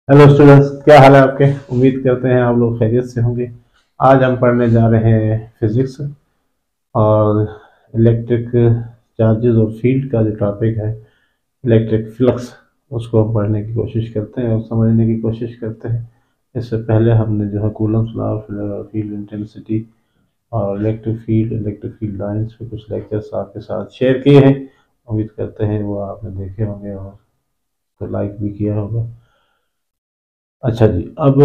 Hello students, क्या हाल है आपके। उम्मीद करते हैं आप लोग खैरियत से होंगे। आज हम पढ़ने जा रहे हैं फिजिक्स और इलेक्ट्रिक चार्जेस और फील्ड का जो टॉपिक है, इलेक्ट्रिक फ्लक्स, उसको हम पढ़ने की कोशिश करते हैं और समझने की कोशिश करते हैं। इससे पहले हमने जो है कूलम्स लॉ, फील्ड इंटेंसिटी और इलेक्ट्रिक फील्ड लाइंस पे कुछ लेक्चर्स आपके साथ शेयर किए हैं। उम्मीद करते हैं वो आपने देखे होंगे और तो लाइक भी किया होगा। अच्छा जी, अब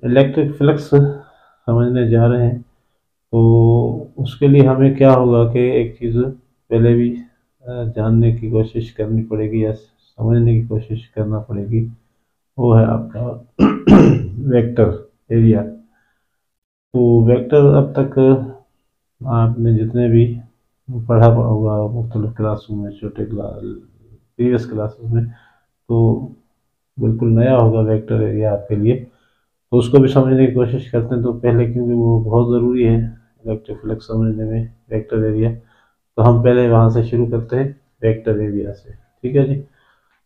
इलेक्ट्रिक फ्लक्स समझने जा रहे हैं तो उसके लिए हमें क्या होगा कि एक चीज़ पहले भी जानने की कोशिश करनी पड़ेगी या समझने की कोशिश करना पड़ेगी। वो है आपका वेक्टर एरिया। तो वेक्टर अब तक आपने जितने भी पढ़ा होगा मुख्तलिफ क्लासों में, छोटे क्लास प्रीवियस क्लासेस में, तो बिल्कुल नया होगा वेक्टर एरिया आपके लिए। तो उसको भी समझने की कोशिश करते हैं। तो पहले, क्योंकि वो बहुत ज़रूरी है इलेक्ट्रिक फ्लक्स समझने में, वेक्टर एरिया, तो हम पहले वहाँ से शुरू करते हैं, वेक्टर एरिया से। ठीक है जी।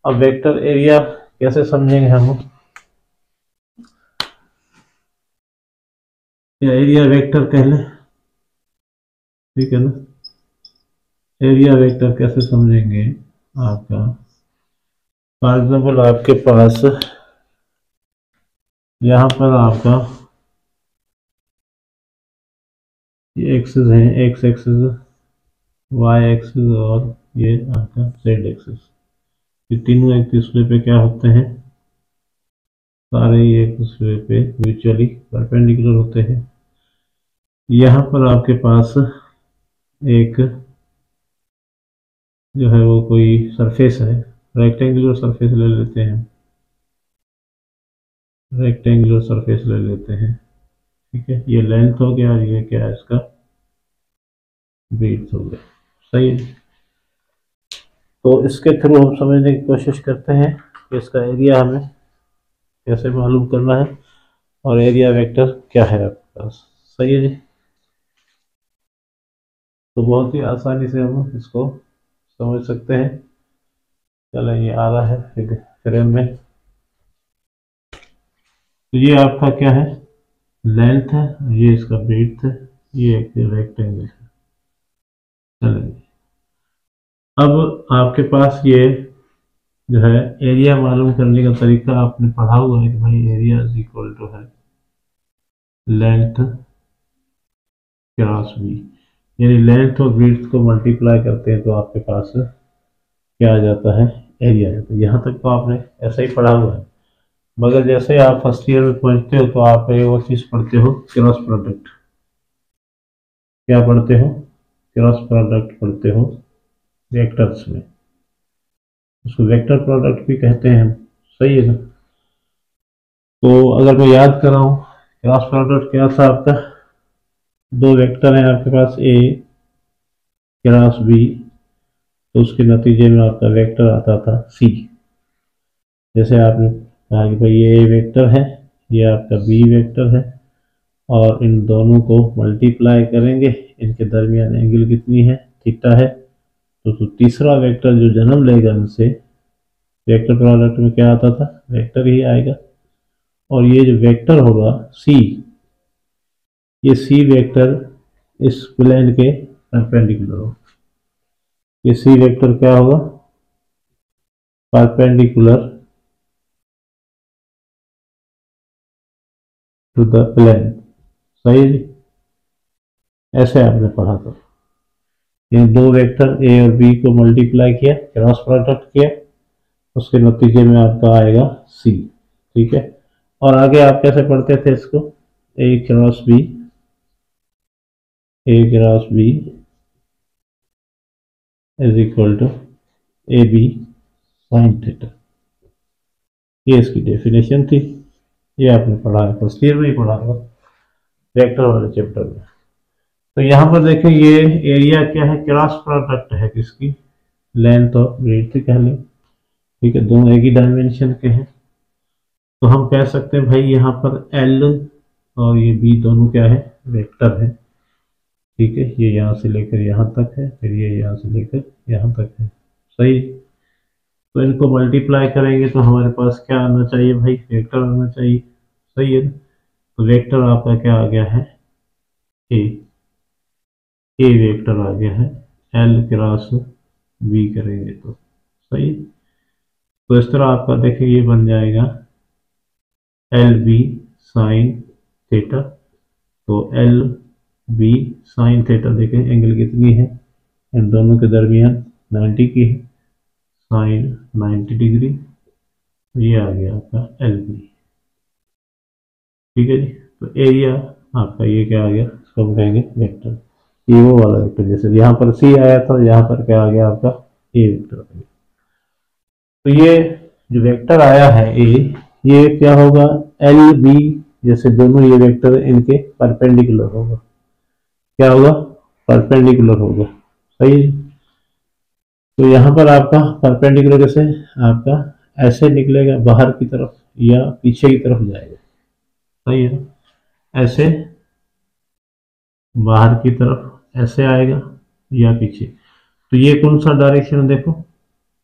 अब वेक्टर एरिया कैसे समझेंगे हम, या एरिया वेक्टर कह लें, ठीक है ना। एरिया वेक्टर कैसे समझेंगे आपका, फॉर एग्जाम्पल आपके पास यहाँ पर आपका ये एक्सिस है, एक्स एक्सिस, वाई एक्सिस और ये आपका जेड एक्सिस। ये तीनों एक दूसरे पे क्या होते हैं, सारे ही एक दूसरे पे म्यूचुअली परपेंडिकुलर होते हैं। यहाँ पर आपके पास एक जो है वो कोई सरफेस है, रेक्टेंगुलर सरफेस ले लेते हैं, रेक्टेंगुलर सरफेस ले लेते हैं। ठीक है, ये लेंथ हो गया और ये क्या है, इसका ब्रीथ हो गया। सही है। तो इसके थ्रू हम समझने की कोशिश करते हैं कि इसका एरिया हमें कैसे मालूम करना है और एरिया वेक्टर क्या है आपके पास। सही है जी। तो बहुत ही आसानी से हम इसको समझ सकते हैं। चलो, ये आ रहा है फ्रेम में। तो ये आपका क्या है, लेंथ है, ये इसका ब्रीथ है, ये एक रेक्टेंगल है। चलिए, अब आपके पास ये जो है एरिया मालूम करने का तरीका आपने पढ़ा हुआ है कि भाई एरिया इज इक्वल टू है लेंथ क्रॉस बी। यानी लेंथ और ब्रीथ को मल्टीप्लाई करते हैं तो आपके पास क्या आ जाता है, एरिया आ जाता है। यहाँ तक तो आपने ऐसा ही पढ़ा हुआ है, मगर जैसे आप फर्स्ट ईयर में पहुंचते हो तो आप एक और चीज़ पढ़ते हो, क्रॉस प्रोडक्ट। क्या पढ़ते हो, क्रॉस प्रोडक्ट पढ़ते हो वेक्टर्स में। उसको वेक्टर प्रोडक्ट भी कहते हैं हम। सही है ना। तो अगर मैं याद कर रहा हूँ, क्रॉस प्रोडक्ट क्या था आपका, दो वेक्टर हैं आपके पास, ए क्रॉस बी, तो उसके नतीजे में आपका वेक्टर आता था सी। जैसे आपने कहा कि भाई ये ए वेक्टर है, ये आपका बी वेक्टर है, और इन दोनों को मल्टीप्लाई करेंगे, इनके दरमियान एंगल कितनी है, थीटा है। तो तीसरा वेक्टर जो जन्म लेगा इनसे, वेक्टर प्रोडक्ट में क्या आता था, वेक्टर ही आएगा। और ये जो वेक्टर होगा सी, ये सी वेक्टर इस प्लेन के परपेंडिकुलर होगा। ये सी वेक्टर क्या होगा, परपेंडिकुलर टू द प्लेन। सही है जी। ऐसे आपने पढ़ा था, ये दो वेक्टर ए और बी को मल्टीप्लाई किया, क्रॉस प्रोडक्ट किया, उसके नतीजे में आपका आएगा सी। ठीक है। और आगे आप कैसे पढ़ते थे इसको, A cross B, A cross B is equal to A B sine theta. ये इसकी डेफिनेशन थी। ये आपने पढ़ा है, फर्स्ट ईयर में ही पढ़ा होगा वेक्टर वाले चैप्टर में। तो यहाँ पर देखें, ये एरिया क्या है, क्रॉस प्रोडक्ट है किसकी, लेंथ और ब्रेड्थ कह लें। ठीक है, दोनों एक ही डायमेंशन के हैं। तो हम कह सकते हैं भाई यहाँ पर एल और ये बी दोनों क्या है, वेक्टर है। ठीक है, ये यहाँ से लेकर यहाँ तक है, फिर ये यहाँ से लेकर यहाँ तक है। सही। तो इनको मल्टीप्लाई करेंगे तो हमारे पास क्या आना चाहिए भाई, वेक्टर आना चाहिए। सही है ना? तो वेक्टर आपका क्या आ गया है, ए। ए वेक्टर आ गया है, एल क्रॉस बी करेंगे तो सही है। तो इस तरह आपका देखिए ये बन जाएगा एल बी साइन थीटा। तो एल बी साइन थीटा देखें एंगल कितनी है इन दोनों के दरमियान, 90 की है, साइन 90 डिग्री। ये आ गया आपका एल बी। ठीक है जी। तो एरिया आपका ये क्या आ गया, इसको हम कहेंगे वेक्टर। ये वो वाला वेक्टर, जैसे यहाँ पर सी आया था, यहाँ पर क्या आ गया आपका ए वेक्टर आ गया। तो ये जो वेक्टर आया है ए, ये क्या होगा, एल बी, जैसे दोनों ये वेक्टर इनके परपेंडिकुलर होगा। क्या होगा, परपेंडिकुलर होगा। सही है। तो यहाँ पर आपका परपेंडिकुलर कैसे, आपका ऐसे निकलेगा बाहर की तरफ या पीछे की तरफ जाएगा। सही है ना? ऐसे बाहर की तरफ ऐसे आएगा या पीछे। तो ये कौन सा डायरेक्शन है देखो,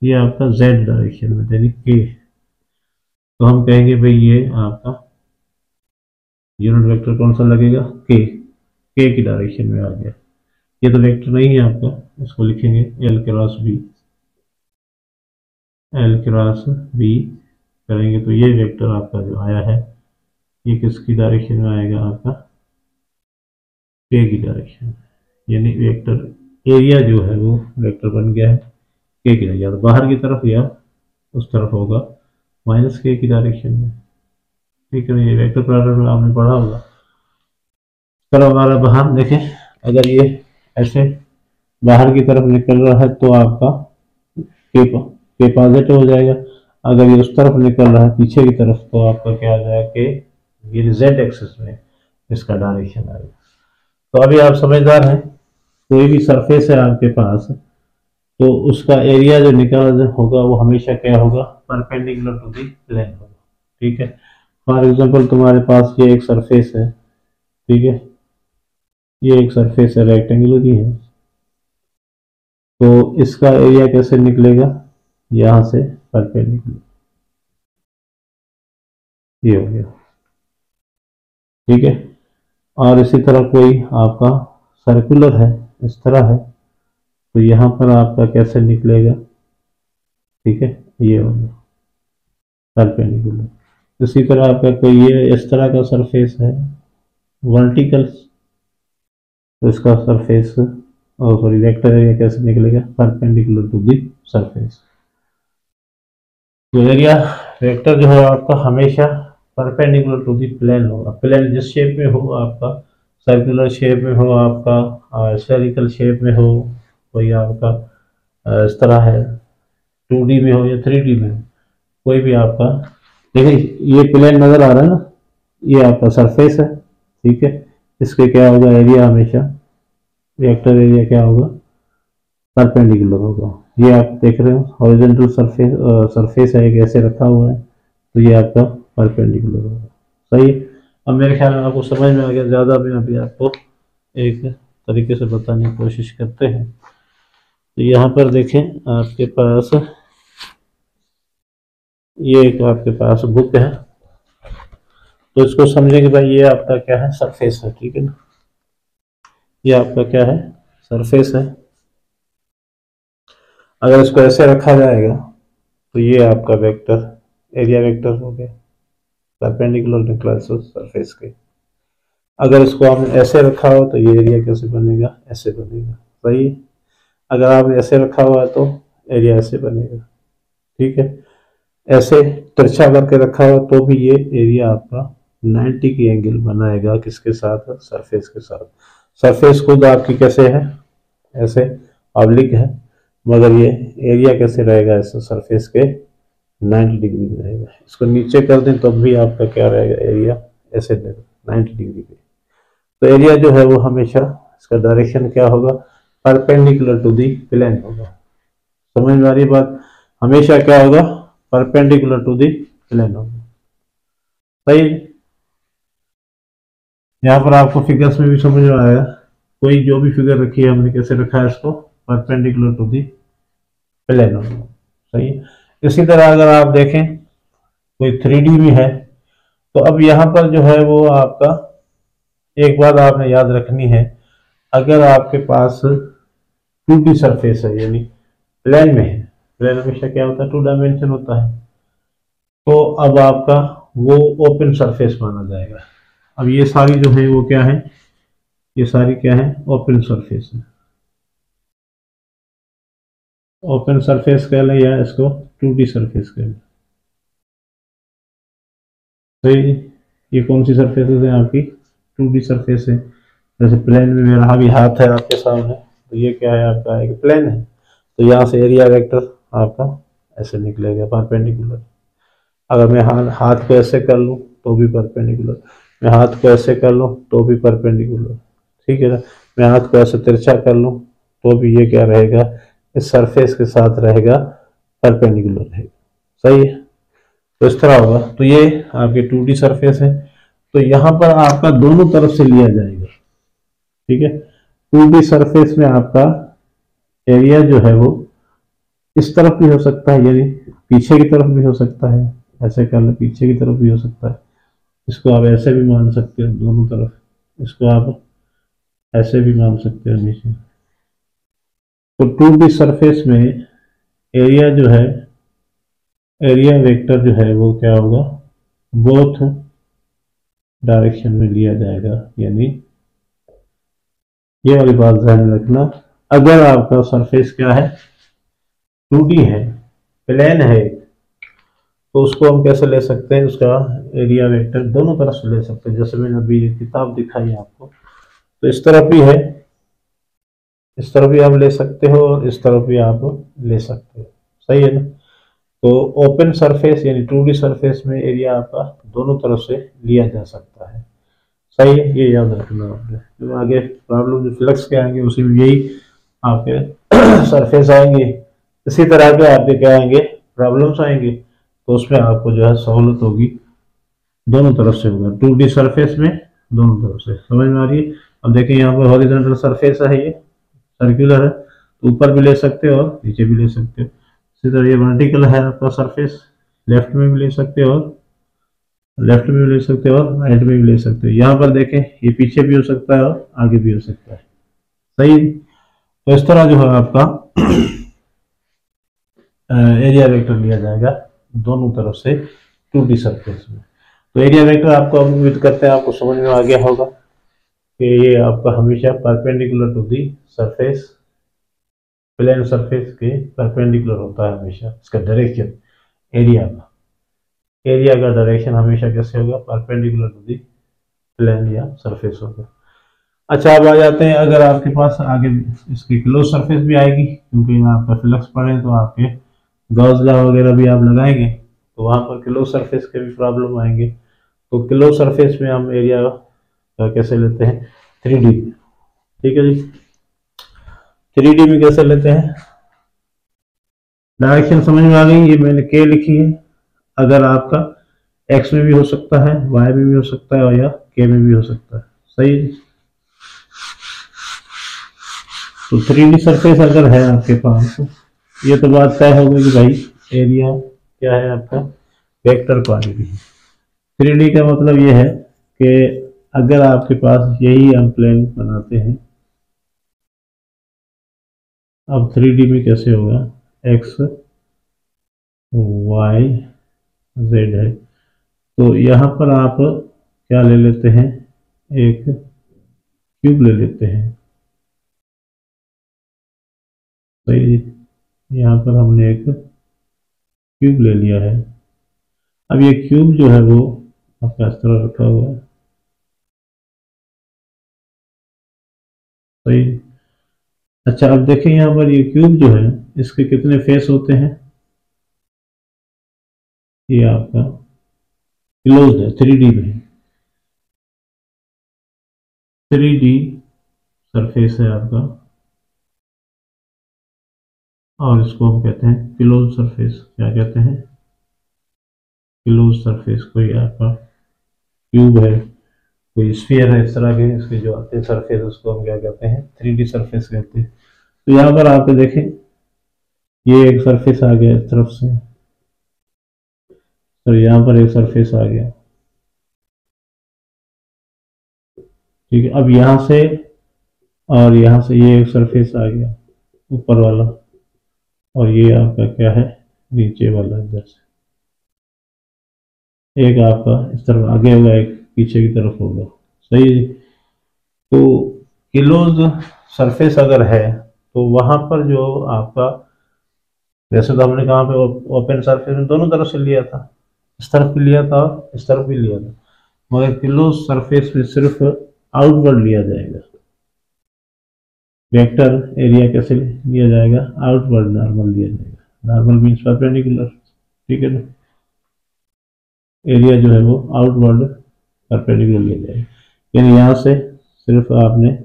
ये आपका जेड डायरेक्शन में, यानी के। तो हम कहेंगे भाई ये आपका यूनिट वेक्टर कौन सा लगेगा, के की डायरेक्शन में आ गया। ये तो वेक्टर नहीं है आपका, इसको लिखेंगे L cross B, L cross B करेंगे तो ये वेक्टर आपका जो आया है ये किसकी डायरेक्शन में आएगा, आपका के की डायरेक्शन। यानी वेक्टर एरिया जो है वो वेक्टर बन गया है के की, या तो बाहर की तरफ या उस तरफ होगा माइनस के की डायरेक्शन में। ठीक है, ये वेक्टर पैटर्न में आपने पढ़ा होगा। चलो हमारा बाहर देखें, अगर ये ऐसे बाहर की तरफ निकल रहा है तो आपका के पॉजिटिव हो जाएगा। अगर ये उस तरफ निकल रहा है पीछे की तरफ तो आपका क्या आ जाएगा, के ये जेड एक्सिस में इसका डायरेक्शन आएगा। तो अभी आप समझदार हैं, कोई भी सरफेस है आपके पास तो उसका एरिया जो निकल होगा वो हमेशा क्या होगा, परपेंडिकुलर टू दी प्लेन होगा। ठीक है। फॉर एग्जांपल तुम्हारे पास ये एक सरफेस है, ठीक है, ये एक सरफेस है रेक्टेंगुलर ही है, तो इसका एरिया कैसे निकलेगा, यहां से परपेंडिकुलर, ये हो गया। ठीक है। और इसी तरह कोई आपका सर्कुलर है, इस तरह है, तो यहाँ पर आपका कैसे निकलेगा, ठीक है, ये होगा परपेंडिकुलर। इसी तरह आपका कोई ये इस तरह का सरफेस है वर्टिकल, तो इसका सरफेस और सॉरी वेक्टर एरिया कैसे निकलेगा, परपेंडिकुलर टू दी सरफेस। तो एरिया वेक्टर जो है आपका हमेशा परपेंडिकुलर टू दी प्लेन होगा। प्लेन जिस शेप में हो आपका, सर्कुलर शेप में हो आपका, स्फेरिकल शेप में हो, कोई आपका इस तरह है 2D में हो या 3D में हो, कोई भी आपका, देखिए ये प्लेन नजर आ रहा है ना, ये आपका सरफेस है। ठीक है। इसके क्या होगा, एरिया हमेशा वेक्टर एरिया क्या होगा, परपेंडिकुलर होगा। ये आप देख रहे हो हॉरिजॉन्टल सरफेस, सरफेस है एक ऐसे रखा हुआ है, तो ये आपका परपेंडिकुलर होगा। सही। अब मेरे ख्याल में आपको समझ में आ गया, ज़्यादा मैं अभी आपको एक तरीके से बताने की कोशिश करते हैं। तो यहाँ पर देखें आपके पास ये एक आपके पास बुक है, तो इसको समझेंगे भाई ये आपका क्या है, सरफेस है। ठीक है ना, ये आपका क्या है, सरफेस है। अगर इसको ऐसे रखा जाएगा तो ये आपका वेक्टर एरिया वेक्टर हो गया, परपेंडिकुलर निकला सरफेस के। अगर इसको आपने ऐसे रखा हो तो ये एरिया कैसे बनेगा, ऐसे बनेगा। सही है। अगर आपने ऐसे रखा हुआ है तो एरिया ऐसे बनेगा। ठीक है। ऐसे तिरछा करके रखा हो तो भी ये एरिया आपका 90 की एंगल बनाएगा, किसके साथ, सरफेस के साथ। सरफेस खुद आपकी कैसे है, ऐसे ऑब्लिक है, मगर ये एरिया कैसे रहेगा, ऐसे सरफेस के 90 डिग्री में रहेगा। इसको नीचे कर दें तो भी आपका क्या रहेगा, एरिया ऐसे रहेगा 90 डिग्री पे। तो एरिया जो है वो हमेशा इसका डायरेक्शन क्या होगा, परपेंडिकुलर टू दी प्लेन होगा। समझ में आ रही बात, हमेशा क्या होगा, परपेंडिकुलर टू दी प्लेन होगा। सही। यहाँ पर आपको फिगर्स में भी समझ में आया, कोई जो भी फिगर रखी है हमने कैसे रखा है इसको, परपेंडिकुलर टू दी प्लेन होगा। सही है। इसी तरह अगर आप देखें कोई 3D भी है, तो अब यहाँ पर जो है वो आपका एक बात आपने याद रखनी है, अगर आपके पास 2D सरफेस है यानी प्लेन में है, प्लेन हमेशा क्या होता है 2 डायमेंशन होता है, तो अब आपका वो ओपन सरफेस माना जाएगा। अब ये सारी जो है वो क्या है, ये सारी क्या है, ओपन सरफेस है। ओपन सरफेस कह लें या इसको 2D सरफेस कह लें। तो ये कौन सी सरफेसेस है आपकी, 2D सरफेस है। जैसे प्लेन में मेरा अभी हाथ है आपके सामने, तो ये क्या है आपका, एक प्लेन है, तो यहाँ से एरिया वेक्टर आपका ऐसे निकलेगा परपेंडिकुलर। अगर मैं हाथ को ऐसे कर लूँ तो भी परपेंडिकुलर, मैं हाथ को ऐसे कर लूँ तो भी परपेंडिकुलर, ठीक है ना। मैं हाथ को ऐसे तिरछा कर लूँ तो भी ये क्या रहेगा, इस सरफेस के साथ रहेगा, परपेंडिकुलर रहेगा, सही है। तो इस तरह होगा। तो ये आपकी 2D सरफेस है, तो यहाँ पर आपका दोनों तरफ से लिया जाएगा, ठीक है। 2D सरफेस में आपका एरिया जो है वो इस तरफ भी हो सकता है, यानी पीछे की तरफ भी हो सकता है, ऐसे कर ले, पीछे की तरफ भी हो सकता है, इसको आप ऐसे भी मान सकते हो दोनों तरफ, इसको आप ऐसे भी मान सकते हो नीचे। तो 2D सरफेस में एरिया जो है, एरिया वेक्टर जो है वो क्या होगा, बोथ डायरेक्शन में लिया जाएगा, यानी ये वाली बात ध्यान में रखना। अगर आपका सरफेस क्या है, 2D है, प्लेन है, तो उसको हम कैसे ले सकते हैं, उसका एरिया वेक्टर दोनों तरफ से ले सकते हैं। जैसे मैंने अभी किताब दिखाई आपको, तो इस तरफ भी है, इस तरफ भी आप ले सकते हो और इस तरफ भी आप ले सकते हो, सही है ना। तो ओपन सरफेस यानी 2D सरफेस में एरिया आपका दोनों तरफ से लिया जा सकता है, सही है, ये याद रखना आपने। जो आगे प्रॉब्लम जो फ्लक्स के आएंगे उसी में यही आपके सरफेस आएंगे, इसी तरह के आपके क्या आएंगे, प्रॉब्लम्स आएंगे, तो उसमें आपको जो है सहूलत होगी, दोनों तरफ से होगा 2D सरफेस में, दोनों तरफ से, समझ में आ रही है। अब देखिए यहाँ पर हॉरिजॉन्टल सरफेस है, ये सर्कुलर है, तो ऊपर भी ले सकते हो और नीचे भी ले सकते हो। इसी तरह ये वर्टिकल है आपका सरफेस, लेफ्ट में भी ले सकते हो और लेफ्ट में भी ले सकते हो और राइट में भी ले सकते हो। यहाँ पर देखें ये पीछे भी हो सकता है और आगे भी हो सकता है, सही। तो इस तरह जो है आपका एरिया वेक्टर लिया जाएगा दोनों तरफ से 2D सरफेस में। तो एरिया वेक्टर आपको उम्मीद करते हैं आपको समझ में आ गया होगा कि ये आपका हमेशा perpendicular to the surface, plane surface के परपेंडिकुलर होता है हमेशा, इसका डायरेक्शन एरिया का, एरिया का डायरेक्शन हमेशा कैसे होगा, परपेंडिकुलर टू दी प्लेन या सरफेस होगा। अच्छा अब आ जाते हैं, अगर आपके पास आगे इसकी क्लोज सरफेस भी आएगी, क्योंकि यहाँ आपका फ्लक्स पड़े तो आपके गॉस लॉ वगैरह भी आप लगाएंगे, तो वहाँ पर क्लोज सरफेस के भी प्रॉब्लम आएंगे। तो क्लोज सरफेस में हम एरिया कैसे लेते हैं, 3D, ठीक है जी। 3D में कैसे लेते हैं, डायरेक्शन समझ में आ गई, ये मैंने के लिखी है। अगर आपका एक्स में भी हो सकता है, वाई में भी हो सकता है और या के में भी हो सकता है, सही है। तो 3D सरफेस अगर है आपके पास, ये तो बात तय हो गई कि भाई एरिया क्या है आपका, वेक्टर क्वांटिटी। 3D का मतलब ये है कि अगर आपके पास यही हम प्लेन बनाते हैं, अब 3D में कैसे होगा, एक्स वाई जेड है, तो यहाँ पर आप क्या ले लेते हैं, एक क्यूब ले लेते हैं, सही। यहाँ पर हमने एक क्यूब ले लिया है। अब ये क्यूब जो है वो आपका इस तरह रखा हुआ है, सही। अच्छा अब देखें यहाँ पर ये क्यूब जो है इसके कितने फेस होते हैं, ये आपका क्लोज है 3D में, 3D सरफेस है आपका, और इसको हम कहते हैं क्लोज सरफेस। क्या कहते हैं, क्लोज सरफेस। कोई आपका क्यूब है, कोई स्फीयर है, इस तरह के इसके जो आते हैं सरफेस, उसको हम क्या कहते हैं, 3D सरफेस कहते हैं। तो यहाँ पर आप देखें ये एक सरफेस आ गया इस तरफ से, तो यहाँ पर एक सरफेस आ गया। ठीक है, अब यहाँ से और यहाँ से ये एक सरफेस आ गया ऊपर वाला, और ये आपका क्या है, नीचे वाला इधर से एक आपका इस तरफ आगे होगा, एक पीछे की तरफ होगा। सही है। तो क्लोज सरफेस अगर है तो वहां पर जो आपका, वैसे तो हमने कहाँ पे ओपन सरफेस में दोनों तरफ से लिया था, इस तरफ भी लिया था और इस तरफ भी लिया था, मगर क्लोज सरफेस में सिर्फ आउटवर्ड लिया जाएगा। वेक्टर एरिया कैसे लिया जाएगा, आउटवर्ड नॉर्मल लिया जाएगा। Normal means perpendicular. ठीक है ना, एरिया जो है वो आउटवर्ड परपेंडिकुलर लिया जाएगा। यानी यहाँ से सिर्फ आपने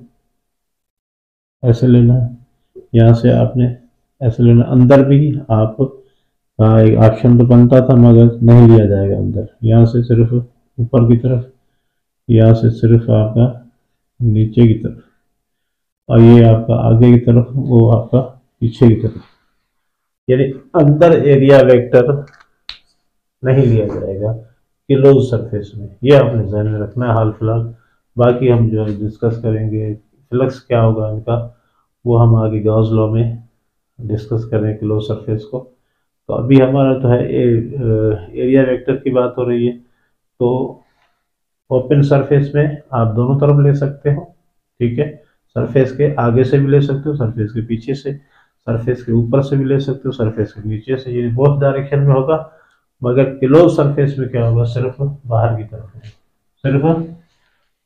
ऐसे लेना है, यहाँ से आपने ऐसे लेना। अंदर भी आप एक ऑप्शन तो बनता था मगर नहीं लिया जाएगा अंदर, यहाँ से सिर्फ ऊपर की तरफ, यहाँ से सिर्फ आपका नीचे की तरफ, और ये आपका आगे की तरफ, वो आपका पीछे की तरफ। यानी अंदर एरिया वेक्टर नहीं लिया जाएगा क्लोज सरफेस में, ये आपने ध्यान में रखना है हाल फिलहाल। बाकी हम जो है डिस्कस करेंगे फ्लक्स क्या होगा इनका, वो हम आगे गॉस लॉ में डिस्कस करें क्लोज सरफेस को। तो अभी हमारा तो है एरिया वेक्टर की बात हो रही है। तो ओपन सरफेस में आप दोनों तरफ ले सकते हो। ठीक है, सरफेस के आगे से भी ले सकते हो, सरफेस के पीछे से, सरफेस के ऊपर से भी ले सकते हो, सरफेस के नीचे से, ये बोथ डायरेक्शन में होगा। मगर क्लोज सरफेस में क्या होगा, सिर्फ बाहर की तरफ होगा, सिर्फ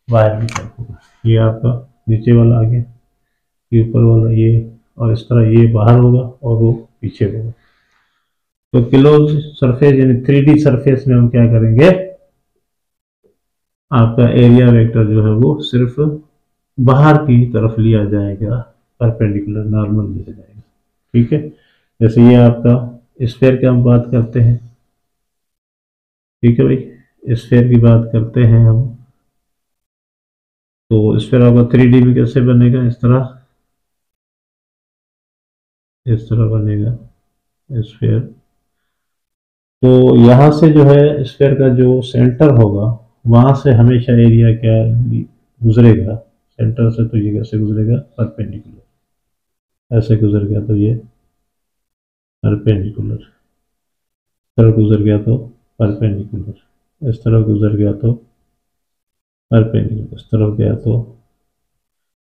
बाहर की तरफ होगा। ये आपका नीचे वाला आ गया, ये ऊपर वाला ये, और इस तरह ये बाहर होगा और वो पीछे होगा। तो क्लोज सरफेस यानी 3D सरफेस में हम क्या करेंगे, आपका एरिया वेक्टर जो है वो सिर्फ बाहर की तरफ लिया जाएगा, परपेंडिकुलर नॉर्मल लिया जाएगा। ठीक है, जैसे ये आपका स्फेयर की हम बात करते हैं। ठीक है भाई, स्फेयर की बात करते हैं हम, तो स्फेयर आपका 3D में कैसे बनेगा, इस तरह बनेगा स्फेयर। तो यहाँ से जो है स्फेयर का जो सेंटर होगा, वहां से हमेशा एरिया क्या गुजरेगा, सेंटर से। तो ये कैसे गुजरेगा, परपेंडिकुलर। ऐसे गुजर गया तो ये परपेंडिकुलर, इस तरह गुजर गया तो परपेंडिकुलर, इस तरह गुजर गया तो परपेंडिकुलर, इस तरफ गया तो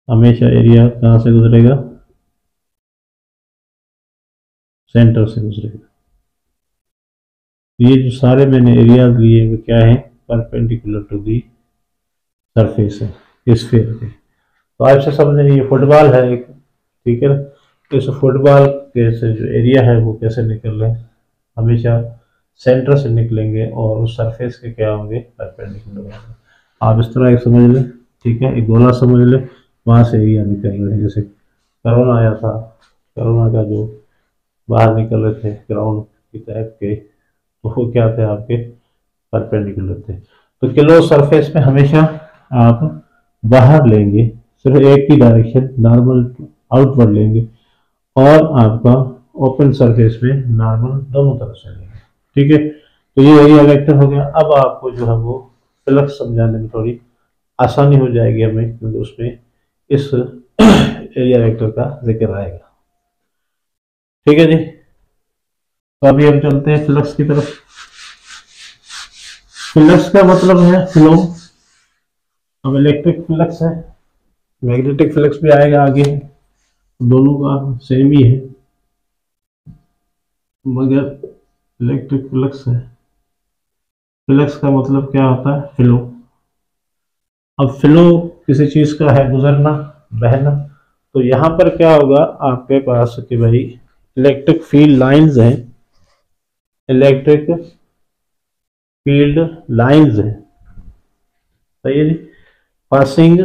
हमेशा एरिया कहाँ से गुजरेगा, सेंटर से गुजरेगा। ये जो सारे मैंने एरियाज लिए वो क्या है, परपेंडिकुलर टू दी सरफेस है स्फीयर के। तो आपसे समझ ये फुटबॉल है एक। ठीक है ना, तो इस फुटबॉल के से जो एरिया है वो कैसे निकल रहे हैं, हमेशा सेंटर से निकलेंगे और उस सरफेस के क्या होंगे, परपेंडिकुलर होंगे। आप इस तरह एक समझ लें। ठीक है, एक गोला समझ लें, वहां से एरिया निकल रहे हैं। जैसे कोरोना आया था, कोरोना का जो बाहर निकल रहे थे ग्राउंड की टाइप के, तो वो क्या थे आपके, परपेंडिकुलर थे। तो किलो सरफेस में हमेशा आप बाहर लेंगे, सिर्फ एक ही डायरेक्शन नॉर्मल आउटवर्ड लेंगे, और आपका ओपन सरफेस में नॉर्मल दोनों तरफ से लेंगे। ठीक है, तो ये एरिया वेक्टर हो गया। अब आपको जो है वो फ्लक्स समझाने में थोड़ी आसानी हो जाएगी हमें, क्योंकि उसमें इस एरिया वेक्टर का जिक्र आएगा। ठीक है जी, तो अभी हम चलते हैं फ्लक्स की तरफ। फ्लक्स का मतलब है फ्लो। अब इलेक्ट्रिक फ्लक्स है, मैग्नेटिक फ्लक्स भी आएगा आगे, दोनों का सेम ही है, मगर इलेक्ट्रिक फ्लक्स है। फ्लक्स का मतलब क्या होता है, फ्लो। अब फ्लो किसी चीज का है गुजरना, बहना। तो यहां पर क्या होगा आपके पास कि भाई इलेक्ट्रिक फील्ड लाइंस हैं, इलेक्ट्रिक फील्ड लाइंस हैं। सही है जी, passing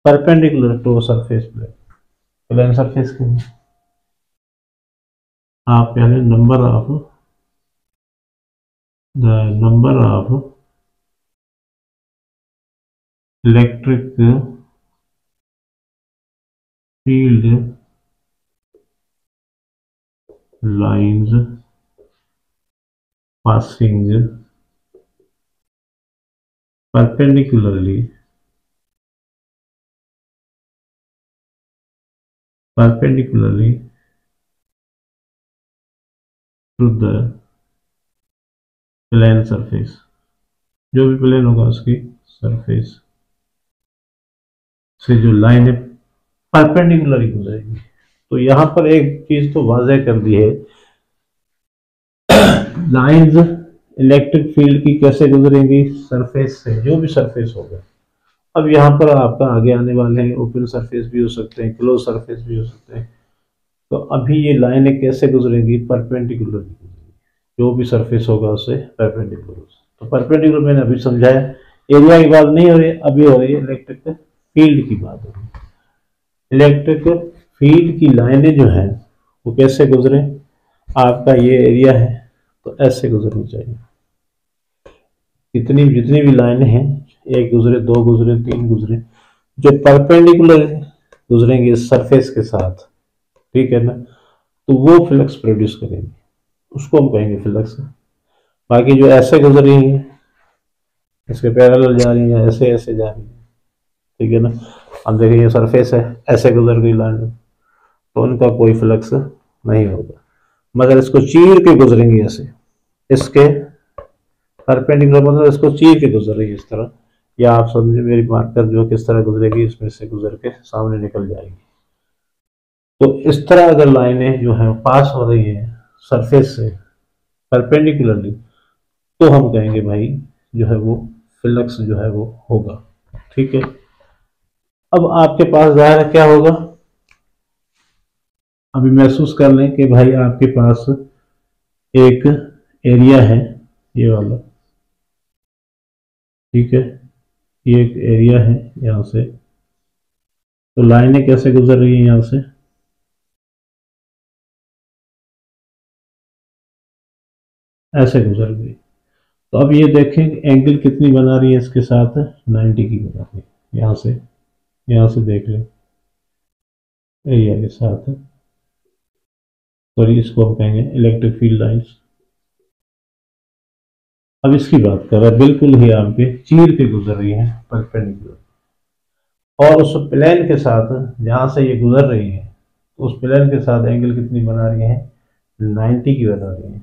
perpendicular to surface plane, plane surface के लिए। आप पहले number of electric field lines passing perpendicularly to the plane surface, जो भी प्लेन होगा उसकी सरफेस से जो लाइन है परपेंडिकुलर गुजरेगी। तो यहां पर एक चीज तो वाज़ेह कर दी है, लाइंस इलेक्ट्रिक फील्ड की कैसे गुजरेंगी, सरफेस से, जो भी सरफेस होगा। अब यहाँ पर आपका आगे आने वाले हैं, ओपन सरफेस भी हो सकते हैं, क्लोज सरफेस भी हो सकते हैं। तो अभी ये लाइनें कैसे गुजरेंगी, परपेंडिकुलर गुजरेंगी, जो भी सरफेस होगा उससे परपेंडिकुलर। तो परपेंडिकुलर मैंने अभी समझाया, एरिया की बात नहीं हो रही, अभी हो रही है इलेक्ट्रिक फील्ड की बात हो रही है। इलेक्ट्रिक फील्ड की लाइनें जो है वो कैसे गुजरे, आपका ये एरिया है तो ऐसे गुजरनी चाहिए। जितनी भी लाइनें हैं, एक गुजरे, दो गुजरे, तीन गुजरे, जो परपेंडिकुलर गुजरेंगे सरफेस के साथ, ठीक है ना, तो वो फ्लक्स प्रोड्यूस करेंगे, उसको हम कहेंगे फ्लक्स। बाकी जो ऐसे गुजर रही है, इसके पैरेलल जा रही है, ऐसे ऐसे जा रही है, ठीक है ना। अब देखिए ये सरफेस है, ऐसे गुजर गई लाइन, तो उनका कोई फ्लक्स नहीं होगा, मगर इसको चीर के गुजरेंगे ऐसे, इसके परपेंडिकुलर मतलब इसको चीर के गुजर रही है इस तरह, या आप समझे मेरी मार्कर जो किस तरह गुजरेगी, इसमें से गुजर के सामने निकल जाएगी। तो इस तरह अगर लाइनें जो है पास हो रही है सरफेस से परपेंडिकुलरली, तो हम कहेंगे भाई जो है वो फ्लक्स जो है वो होगा, ठीक है। अब आपके पास ज़ाहिर है क्या होगा, अभी महसूस कर लें कि भाई आपके पास एक एरिया है, ये वाला, ठीक है, ये एक एरिया है यहाँ से, तो लाइनें कैसे गुजर रही है यहाँ से, ऐसे गुजर गई। तो अब ये देखें एंगल कितनी बना रही है इसके साथ, 90 की बना रही है, यहाँ से देख लें एरिया के साथ, सॉरी इसको हम कहेंगे इलेक्ट्रिक फील्ड लाइंस। अब इसकी बात कर रहे हैं, बिल्कुल ही आपके चीर के गुजर रही है परपेंडिकुलर, और उस प्लेन के साथ जहां से ये गुजर रही है, तो उस प्लेन के साथ एंगल कितनी बना रही है, 90 की बना रही है,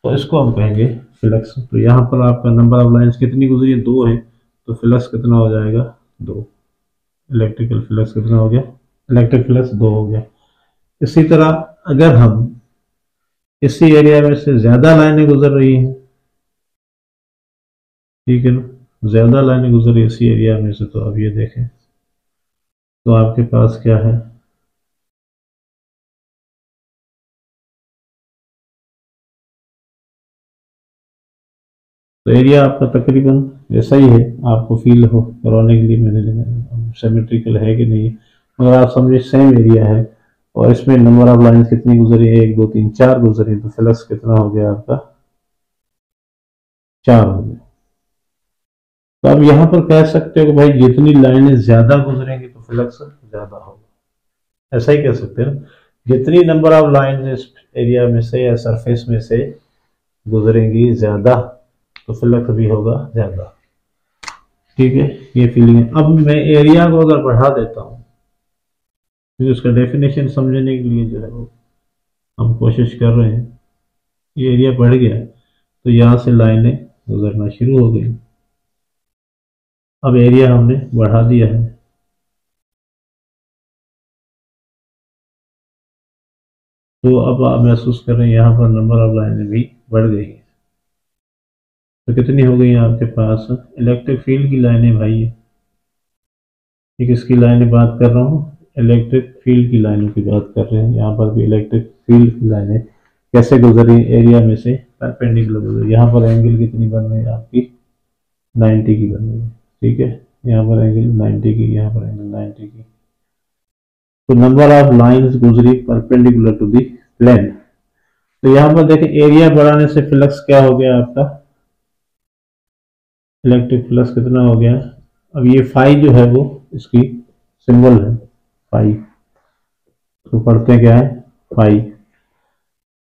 तो इसको हम कहेंगे फ्लक्स। तो यहाँ पर आपका नंबर ऑफ लाइंस कितनी गुजरी है, 2 है, तो फ्लक्स कितना हो जाएगा, 2। इलेक्ट्रिकल फ्लक्स कितना हो गया, इलेक्ट्रिक फ्लक्स 2 हो गया। इसी तरह अगर हम इसी एरिया में से ज्यादा लाइनें गुजर रही हैं, ठीक है ना, ज्यादा लाइनें गुजर रही है इसी एरिया में से, तो अब ये देखें तो आपके पास क्या है, तो एरिया आपका तकरीबन ऐसा ही है, आपको फील हो करवाने के लिए मैंने सिमेट्रिकल है कि नहीं, मगर आप समझे सेम एरिया है, और इसमें नंबर ऑफ लाइंस कितनी गुजरी है, 1 2 3 4 गुजरी, तो फ्लक्स कितना हो गया आपका, 4 हो गया। तो अब यहाँ पर कह सकते हो कि भाई जितनी लाइनें ज्यादा गुजरेंगी तो फ्लक्स ज्यादा होगा, ऐसा ही कह सकते हैं ना, जितनी नंबर ऑफ लाइन इस एरिया में से या सरफेस में से गुजरेंगी ज्यादा, तो फ्लक्स भी होगा ज्यादा, ठीक है। ये फीलिंग है। अब मैं एरिया को अगर बढ़ा देता हूँ, तो उसका डेफिनेशन समझने के लिए जो है वो हम कोशिश कर रहे हैं, ये एरिया बढ़ गया तो यहाँ से लाइनें गुजरना शुरू हो गई। अब एरिया हमने बढ़ा दिया है, तो अब आप महसूस कर रहे हैं यहाँ पर नंबर ऑफ लाइनें भी बढ़ गई है। तो कितनी हो गई आपके पास इलेक्ट्रिक फील्ड की लाइनें भाई, ये किसकी लाइनें बात कर रहा हूँ, इलेक्ट्रिक फील्ड की लाइनों की बात कर रहे हैं। यहाँ पर भी इलेक्ट्रिक फील्ड की लाइनें कैसे गुजरी, एरिया में से परपेंडिकुलर गुजरी। यहाँ पर एंगल कितनी बन रही है आपकी, 90 की बन रही है, ठीक है, यहाँ पर एंगल 90 की, यहाँ पर एंगल 90 की। तो नंबर ऑफ लाइंस गुजरी परपेंडिकुलर टू दी प्लेन। तो यहाँ पर देखें एरिया बढ़ाने से फ्लक्स क्या हो गया आपका, इलेक्ट्रिक फ्लक्स कितना हो गया। अब ये फाई जो है वो इसकी सिंबल है फाई, तो पढ़ते क्या है फाई।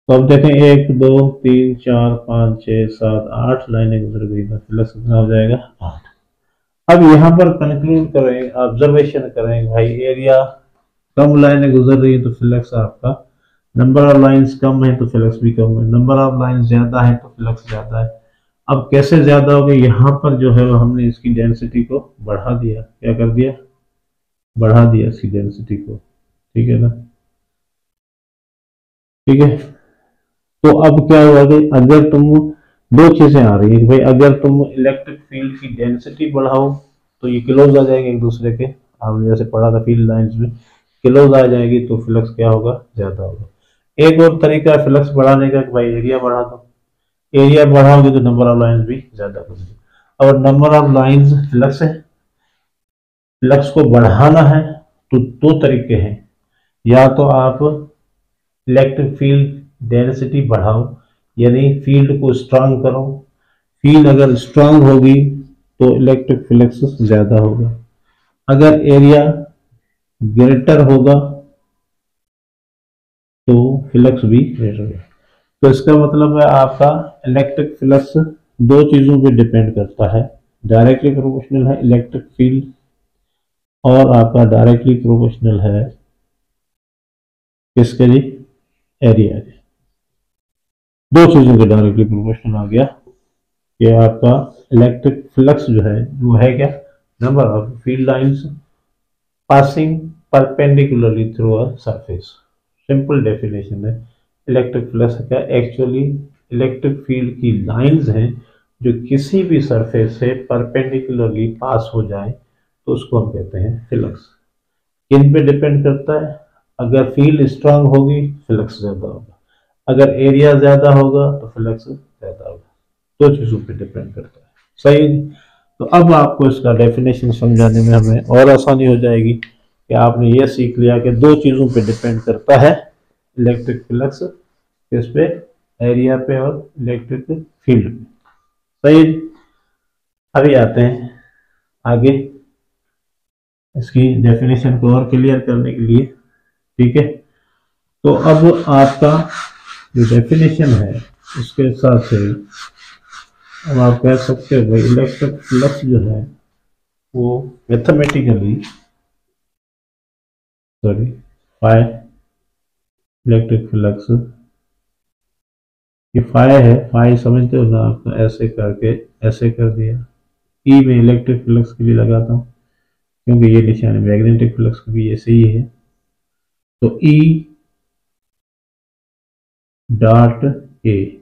तो अब देखें 1 2 3 4 5 6 7 8 लाइनें गुजर गई तो फ्लक्स कितना हो जाएगा 8। अब यहाँ पर कंक्लूड करें, ऑब्जर्वेशन करें भाई एरिया कम लाइनें गुजर रही है तो फ्लक्स आपका, नंबर ऑफ लाइंस कम है तो फ्लक्स भी कम है, नंबर ऑफ लाइंस ज्यादा है तो फ्लक्स ज्यादा है। अब कैसे ज्यादा हो गई, यहाँ पर जो है वो हमने इसकी डेंसिटी को बढ़ा दिया, क्या कर दिया, बढ़ा दिया इसकी डेंसिटी को, ठीक है ना, ठीक है। तो अब क्या हुआ कि अगर तुम, दो चीजें आ रही है भाई, अगर तुम इलेक्ट्रिक फील्ड की डेंसिटी बढ़ाओ तो ये क्लोज आ जाएंगे एक दूसरे के, आपने जैसे पढ़ा था फील्ड लाइंस में, क्लोज आ जाएगी तो फ्लक्स क्या होगा, ज्यादा होगा। एक और तरीका है फ्लक्स बढ़ाने का कि भाई एरिया बढ़ा दो, एरिया बढ़ाओगे तो नंबर ऑफ लाइंस भी ज्यादा होगी। और नंबर ऑफ लाइंस फ्लक्स है, फ्लक्स को बढ़ाना है तो दो तरीके हैं, या तो आप इलेक्ट्रिक फील्ड डेंसिटी बढ़ाओ, यानी फील्ड को स्ट्रांग करो, फील्ड अगर स्ट्रांग होगी तो इलेक्ट्रिक फ्लक्स ज्यादा होगा, अगर एरिया ग्रेटर होगा तो फ्लक्स भी ग्रेटर होगा। तो इसका मतलब है आपका इलेक्ट्रिक फ्लक्स दो चीजों पे डिपेंड करता है, डायरेक्टली प्रोपोर्शनल है इलेक्ट्रिक फील्ड, और आपका डायरेक्टली प्रोपोर्शनल है किसके लिए, एरिया के। दो चीजों के डायरेक्टली प्रोपोर्शनल आ गया कि आपका इलेक्ट्रिक फ्लक्स जो है वो है क्या, number of field lines passing perpendicularly through a surface. Simple definition है इलेक्ट्रिक फ्लक्स का, एक्चुअली इलेक्ट्रिक फील्ड की लाइंस हैं जो किसी भी सरफेस से परपेंडिकुलरली पास हो जाए तो उसको हम कहते हैं फ्लक्स। किन पे डिपेंड करता है, अगर फील्ड स्ट्रांग होगी फ्लक्स ज्यादा होगा, अगर एरिया ज्यादा होगा तो फ्लक्स ज्यादा होगा, दो चीजों पे डिपेंड करता है, सही। तो अब आपको इसका डेफिनेशन समझाने में हमें और आसानी हो जाएगी कि आपने ये सीख लिया कि दो चीजों पे डिपेंड करता है इलेक्ट्रिक फ्लक्स, किस पे, एरिया पे और इलेक्ट्रिक फील्ड पे, सही। अभी आते हैं आगे इसकी डेफिनेशन को और क्लियर करने के लिए, ठीक है। तो अब आपका जो डेफिनेशन है उसके हिसाब से अब आप कह सकते हो भाई इलेक्ट्रिक फ्लक्स जो है वो mathematically, sorry, phi electric flux, ये फाई है, फाई समझते हो ना आपका, ऐसे करके ऐसे कर दिया, ई में इलेक्ट्रिक फ्लक्स के लिए लगाता हूँ क्योंकि ये निशान है, मैग्नेटिक फ्लक्स का भी ऐसे ही है, तो ई डॉट ए,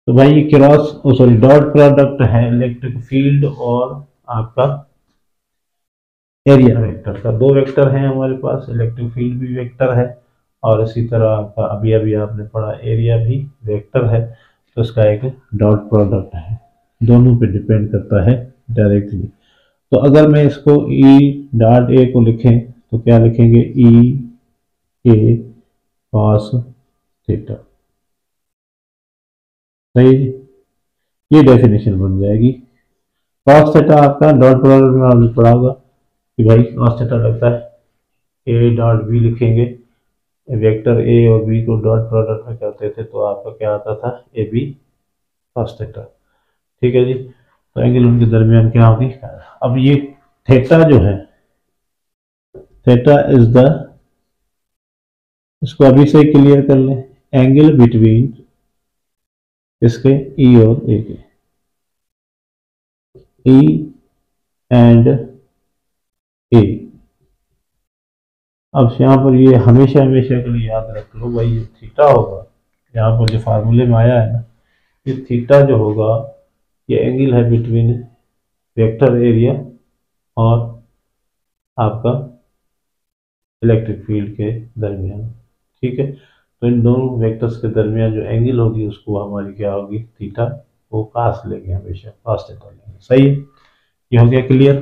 तो भाई ये क्रॉस, सॉरी डॉट प्रोडक्ट है इलेक्ट्रिक फील्ड और आपका एरिया वेक्टर का, दो वेक्टर हैं हमारे पास, इलेक्ट्रिक फील्ड भी वेक्टर है और इसी तरह आपका अभी अभी आपने पढ़ा एरिया भी वेक्टर है, तो इसका एक डॉट प्रोडक्ट है, दोनों पे डिपेंड करता है डायरेक्टली। तो अगर मैं इसको ई डॉट ए को लिखें तो क्या लिखेंगे, ई ए कॉस थीटा, सही, ये डेफिनेशन बन जाएगी। कॉस थीटा आपका डॉट प्रोडक्ट में आपने पढ़ा होगा कि भाई कॉस थीटा लगता है ए डॉट बी, लिखेंगे वेक्टर ए और बी को डॉट प्रोडक्ट में करते थे तो आपका क्या आता था, ए बी कॉस थीटा, ठीक है जी। तो एंगल उनके दरमियान क्या होगी, अब ये थीटा जो है, थीटा इज द, इसको अभी से क्लियर कर लें, एंगल बिटवीन इसके ई और ए के, ई एंड ए। अब यहाँ पर ये हमेशा हमेशा के लिए याद रख लो भाई, ये थीटा होगा, यहाँ पर जो फार्मूले में आया है ना, ये थीटा जो होगा ये एंगल है बिटवीन वेक्टर एरिया और आपका इलेक्ट्रिक फील्ड के दरमियान, ठीक है। तो इन दोनों वेक्टर्स के दरमियान जो एंगल होगी उसको हमारी क्या होगी, थीटा, वो कास लेंगे हमेशा, कास थीटा लेंगे, सही है। ये हो गया क्लियर।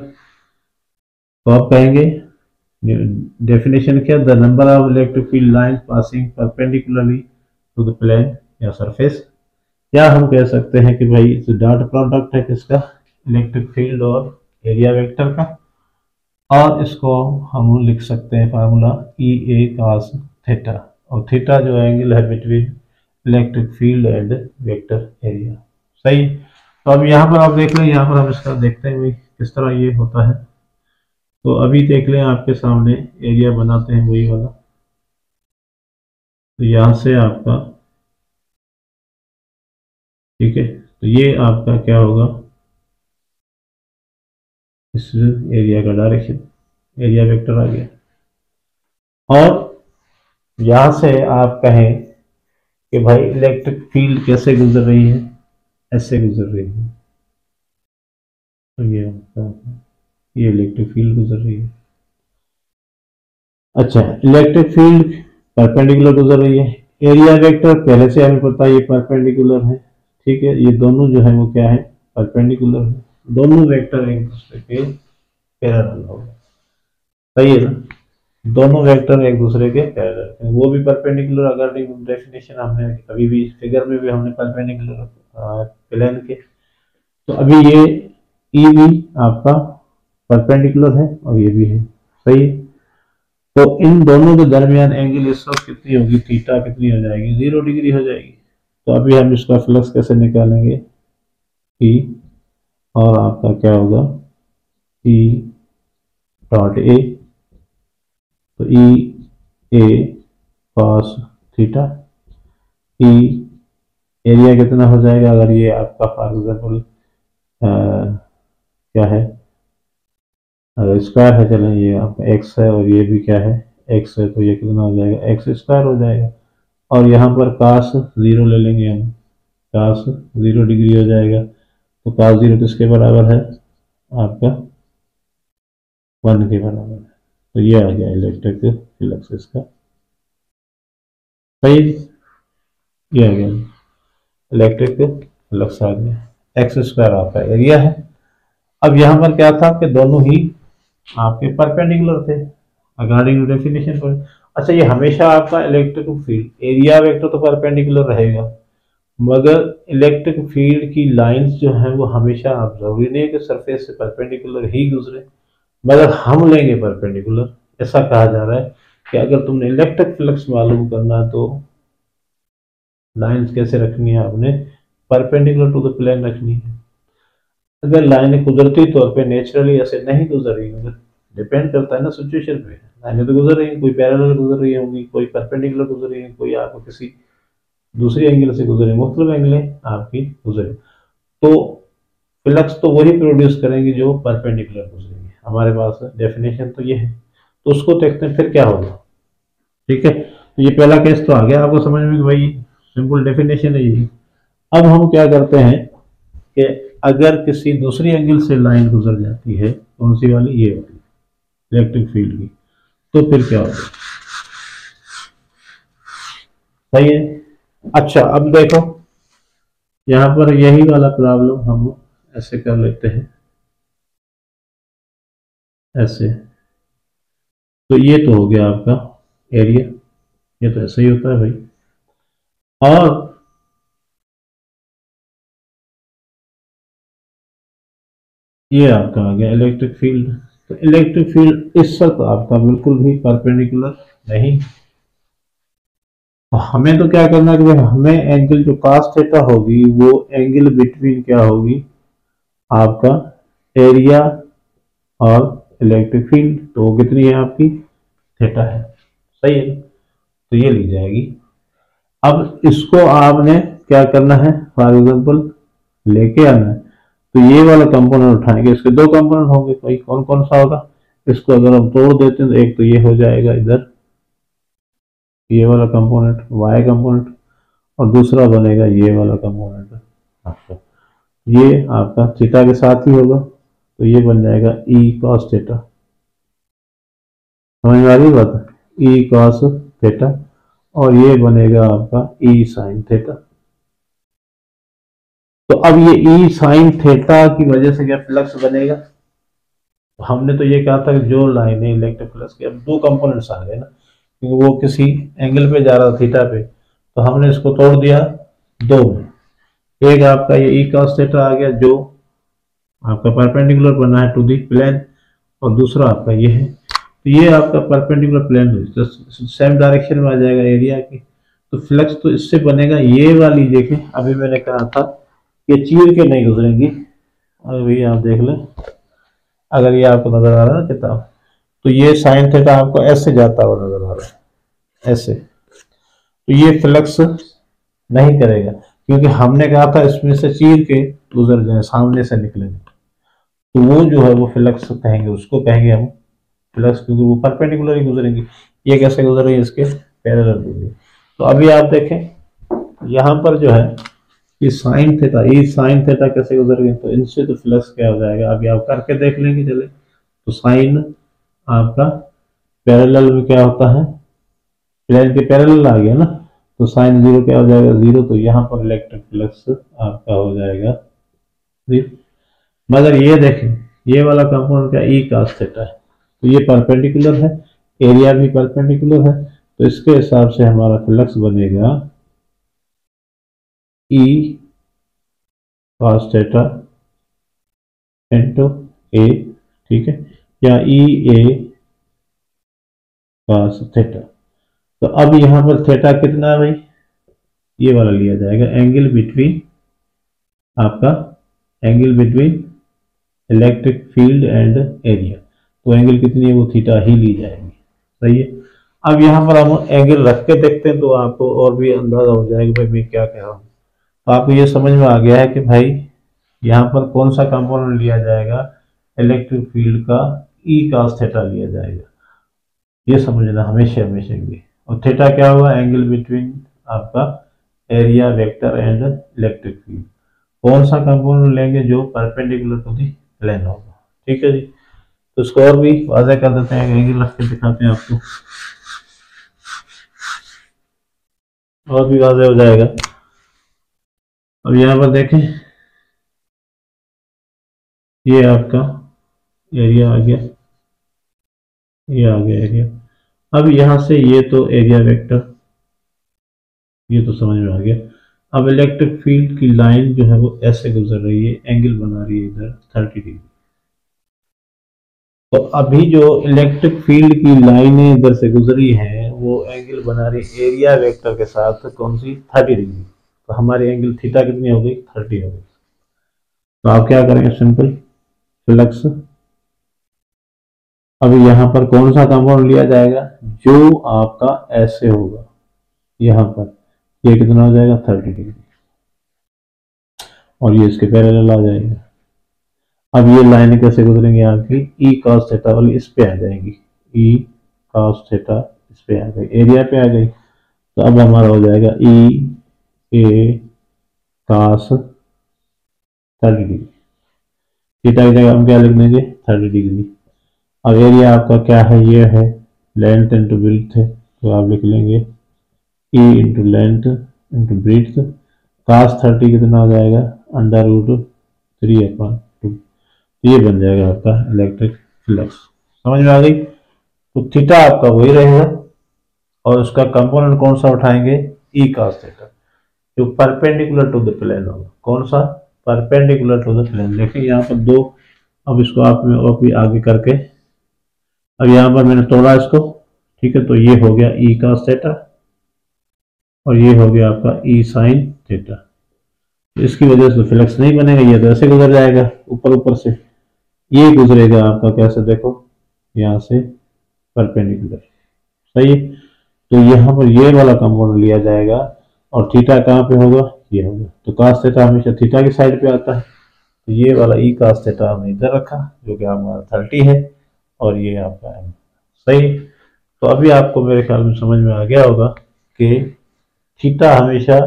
तो आप कहेंगे डेफिनेशन क्या, the number of electric field line passing perpendicularly to the plane या सरफेस, या हम कह सकते हैं कि भाई डॉट प्रोडक्ट है किसका, इलेक्ट्रिक फील्ड और एरिया वेक्टर का, और इसको हम लिख सकते हैं फार्मूला ई ए कॉस थीटा, और थीटा जो एंगल है between electric field and vector area. सही। तो अब यहाँ पर आप देख लें, यहाँ पर हम इसका देखते हैं किस तरह ये होता है। तो अभी देख लें आपके सामने एरिया बनाते हैं वही वाला। तो यहाँ से आपका, ठीक है, तो ये आपका क्या होगा, इस एरिया का डायरेक्शन, एरिया वेक्टर आ गया। और यहां से आप कहें कि भाई इलेक्ट्रिक फील्ड कैसे गुजर रही है, ऐसे गुजर रही है, तो ये इलेक्ट्रिक फील्ड गुजर रही है। अच्छा, इलेक्ट्रिक फील्ड परपेंडिकुलर गुजर रही है। एरिया वेक्टर पहले से हमें पता है ये परपेंडिकुलर है, ठीक है, ये दोनों जो है वो क्या है, परपेंडिकुलर है। दोनों वेक्टर एक दूसरे के पैरेलल हो, सही है ना, दोनों वेक्टर एक दूसरे के पैरेलल हैं, वो भी परपेंडिकुलर। अगर डेफिनेशन हमने अभी भी फिगर में भी हमने परपेंडिकुलर प्लेन के, तो अभी ये ई भी आपका परपेंडिकुलर है और ये भी है, सही है। तो इन दोनों के दरमियान एंगल इस वक्त कितनी होगी, थीटा कितनी हो जाएगी, 0 डिग्री हो जाएगी। तो अभी हम इसका फ्लक्स कैसे निकालेंगे, ई और आपका क्या होगा, ई डॉट ए, तो ई ए कॉस थीटा, ई एरिया कितना हो जाएगा, अगर ये आपका फॉर एग्जाम्पल क्या है, अगर स्क्वायर है, चलें ये आपका एक्स है और ये भी क्या है, एक्स है, तो ये कितना हो जाएगा, एक्स स्क्वायर हो जाएगा। और यहाँ पर कास 0 ले लेंगे हम, कास 0 डिग्री हो जाएगा। तो कास 0 किसके बराबर है, आपका 1 के बराबर है। तो ये आ गया इलेक्ट्रिक फ्लक्स इसका, सही, ये आ गया इलेक्ट्रिक फ्लक्स आ गया। एक्स स्क्वायर आपका एरिया है। अब यहाँ पर क्या था कि दोनों ही आपके परपेंडिकुलर थे अकॉर्डिंग टू डेफिनेशन पर। अच्छा, ये हमेशा आपका इलेक्ट्रिक फील्ड एरिया वेक्टर तो परपेंडिकुलर रहेगा, मगर इलेक्ट्रिक फील्ड की लाइंस जो हैं वो हमेशा, आप जरूरी नहीं है कि सरफेस से परपेंडिकुलर ही गुजरे, मगर हम लेंगे परपेंडिकुलर। ऐसा कहा जा रहा है कि अगर तुमने इलेक्ट्रिक फ्लक्स मालूम करना है तो लाइंस कैसे रखनी है, आपने परपेंडिकुलर टू द प्लेन रखनी है। अगर लाइनें कुदरती तौर पे नेचुरली ऐसे नहीं गुजर रही होंगी, डिपेंड करता है ना सिचुएशन पे, लाइनें तो गुजर रही हैं, कोई पैरेलल गुजर रही होंगी, कोई परपेंडिकुलर गुजर रही है, कोई आपको किसी दूसरी एंगल से गुजरे, मुख्तलिफ एंगलें आपकी गुजरे, तो फ्लक्स तो वही प्रोड्यूस करेंगे जो परपेंडिकुलर गुजरेंगे। हमारे पास डेफिनेशन तो ये है, तो उसको देखते हैं फिर क्या होगा। ठीक है, तो ये पहला केस तो आ गया आपको समझ में कि भाई सिंपल डेफिनेशन है ये। अब हम क्या करते हैं कि अगर किसी दूसरी एंगल से लाइन गुजर जाती है, कौन सी वाली, ये वाली इलेक्ट्रिक फील्ड की, तो फिर क्या होगा, सही है। अच्छा, अब देखो यहां पर यही वाला प्रॉब्लम हम ऐसे कर लेते हैं, ऐसे, तो ये तो हो गया आपका एरिया, ये तो ऐसे ही होता है भाई। और ये आपका आ गया इलेक्ट्रिक फील्ड। तो इलेक्ट्रिक फील्ड इस वक्त आपका बिल्कुल भी परपेंडिकुलर नहीं। तो हमें तो क्या करना है कि हमें एंगल जो कास थीटा होगी वो एंगल बिटवीन क्या होगी, आपका एरिया और इलेक्ट्रिक फील्ड, तो वो कितनी है आपकी, थीटा है, सही है, तो ये ली जाएगी। अब इसको आपने क्या करना है, फॉर एग्जांपल लेके आना है, तो ये वाला कंपोनेंट उठाएंगे, इसके दो कंपोनेंट होंगे, कोई कौन कौन सा होगा, इसको अगर हम तोड़ देते हैं तो एक तो ये हो जाएगा इधर, ये वाला कंपोनेंट y कंपोनेंट, और दूसरा बनेगा ये वाला कंपोनेंट आपका, ये आपका थीटा के साथ ही होगा, तो ये बन जाएगा ई कॉस थीटा। समझ में आ रही बात, ई कॉस थीटा, और ये बनेगा आपका ई साइन थीटा। तो अब ये ई साइन थीटा की वजह से क्या फ्लक्स बनेगा, तो हमने तो ये कहा था कि जो लाइन है इलेक्ट्रिक फ्लक्स के, अब दो कंपोनेंट्स आ गए ना, क्योंकि वो किसी एंगल पे जा रहा था थीटा पे, तो हमने इसको तोड़ दिया दो में। एक आपका ये ई कॉस थीटा आ गया जो आपका परपेंडिकुलर बना है टू दी प्लेन, और दूसरा आपका ये है तो ये आपका परपेंडिकुलर प्लेन है, तो सेम डायरेक्शन में आ जाएगा एरिया की। तो फ्लक्स तो इससे बनेगा, ये वाली देखें अभी मैंने कहा था ये चीर के नहीं गुजरेंगी। अभी आप देख लें, अगर ये आपको नजर आ रहा है ना किताब, तो ये साइन थीटा आपको ऐसे जाता हुआ नजर आ रहा है, ऐसे। तो ये फ्लक्स नहीं करेगा, क्योंकि हमने कहा था इसमें से चीर के गुजर जाए, सामने से निकलेंगे, तो वो जो है वो फ्लक्स कहेंगे, उसको कहेंगे हम फ्लक्स, क्योंकि वो परपेंडिकुलर ही गुजरेंगी। ये कैसे गुजर रही है, इसके पैरेलल गुजरेगी। तो अभी आप देखें यहाँ पर जो है ये साइन थीटा, ये साइन थीटा कैसे गुजर गए, तो इनसे तो फ्लक्स क्या हो जाएगा, अभी आप करके देख लेंगे। चले, तो साइन आपका पैरेलल में क्या होता है, प्लेन के पैरेलल आ गया ना, तो साइन जीरो क्या हो जाएगा, जीरो। तो यहाँ पर इलेक्ट्रिक फ्लक्स आपका हो जाएगा जीरो। मगर ये देखें, ये वाला कंपोनेंट क्या, ई cos थीटा है, तो ये परपेंडिकुलर है, एरिया भी परपेंडिकुलर है, तो इसके हिसाब से हमारा फ्लक्स बनेगा ई cos थीटा इंटू ए, ठीक है, या ई ए cos थीटा। तो अब यहाँ पर थीटा कितना है भाई, ये वाला लिया जाएगा, एंगल बिटवीन आपका, angle between electric field and area. तो एंगल कितनी है, वो थीटा ही ली जाएगी, सही है। अब यहाँ पर हम एंगल रख के देखते हैं, तो आपको और भी अंदाजा हो जाएगा भाई मैं क्या कह रहा हूँ। तो आपको ये समझ में आ गया है कि भाई यहाँ पर कौन सा कंपोनेंट लिया जाएगा, इलेक्ट्रिक फील्ड का ई cos थीटा लिया जाएगा, ये समझना हमेशा हमेशा के। और थीटा क्या हुआ, एंगल बिटवीन आपका area vector and electric field. कौन सा कंपोनेंट लेंगे, जो परपेंडिकुलर टू दी प्लेन होगा, ठीक है जी। तो इसको और भी वाज़ह कर देते हैं, एंगल रख के दिखाते हैं आपको, और भी वाज़ह हो जाएगा। अब यहाँ पर देखें, ये आपका एरिया आ गया, ये आ गया एरिया। अब यहाँ से ये तो एरिया वेक्टर, ये तो समझ में आ गया। अब इलेक्ट्रिक फील्ड की लाइन जो है वो ऐसे गुजर रही है, एंगल बना रही है इधर 30 डिग्री। तो अभी जो इलेक्ट्रिक फील्ड की लाइनें इधर से गुजरी हैं वो एंगल बना रही एरिया वेक्टर के साथ, कौन सी, 30 डिग्री। तो हमारी एंगल थीटा कितनी हो गई, 30 हो गई। तो आप क्या करेंगे, सिंपल फ्लक्स। अब यहाँ पर कौन सा कंपाउंड लिया जाएगा, जो आपका ऐसे होगा, यहाँ पर ये कितना हो जाएगा, 30 डिग्री, और ये इसके पैरेलल आ जाएगा। अब ये लाइन कैसे गुजरेंगे आपकी, ई cos थीटा वाली इस पे आ जाएंगी, ई cos थीटा इस पे आ गई, एरिया पे आ गई। तो अब हमारा हो जाएगा ई ए cos 30 डिग्री, थीटा की जगह हम क्या लिख देंगे, 30 डिग्री। अब एरिया आपका क्या है, ये है लेंथ इंटू ब्रीथ है, तो आप लिख लेंगे E into length into breadth. cos 30 कितना हो जाएगा, √3/2। ये बन जाएगा आपका इलेक्ट्रिक फ्लक्स। समझ में आ गई। तो थीटा आपका वही रहेगा, और उसका कंपोनेंट कौन सा उठाएंगे, ई cos थीटा, जो परपेंडिकुलर टू द प्लेन होगा। कौन सा, परपेंडिकुलर टू द प्लेन। देखिए यहाँ पर दो, अब इसको आप में और भी आगे करके, अब यहाँ पर मैंने तोड़ा इसको, ठीक है। तो ये हो गया ई cos थीटा, और ये हो गया आपका ई sin थीटा। तो इसकी वजह से फ्लक्स नहीं बनेगा, ये तो ऐसे गुजर जाएगा ऊपर ऊपर से, ये गुजरेगा आपका कैसे, देखो यहाँ से परपेंडिकुलर, सही है। तो यहाँ पर ये वाला कंपोनेंट लिया जाएगा, और थीटा कहाँ पे होगा, ये होगा। तो cos थीटा हमेशा थीटा की साइड पे आता है, तो ये वाला ई cos थीटा हमने इधर रखा, जो कि हमारा 30 है, और ये आपका है, सही। तो अभी आपको मेरे ख्याल में समझ में आ गया होगा कि थीटा हमेशा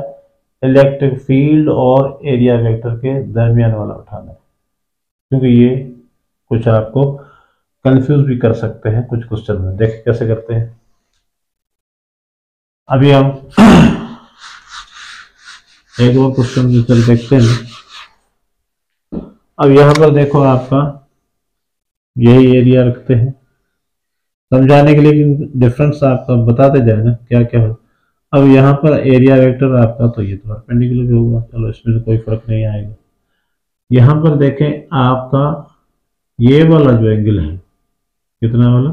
इलेक्ट्रिक फील्ड और एरिया वेक्टर के दरमियान वाला उठाना है, क्योंकि ये कुछ आपको कंफ्यूज भी कर सकते हैं कुछ क्वेश्चन में। देख कैसे करते हैं। अभी हम एक और क्वेश्चन जो चल देखते हैं। अब यहाँ पर देखो आपका यही एरिया रखते हैं, समझाने के लिए डिफरेंस आपका बताते जाए ना क्या क्या हो। अब यहाँ पर एरिया वेक्टर आपका, तो ये तो परपेंडिकुलर होगा, चलो इसमें तो कोई फर्क नहीं आएगा। यहाँ पर देखें आपका ये वाला जो एंगल है, कितना वाला,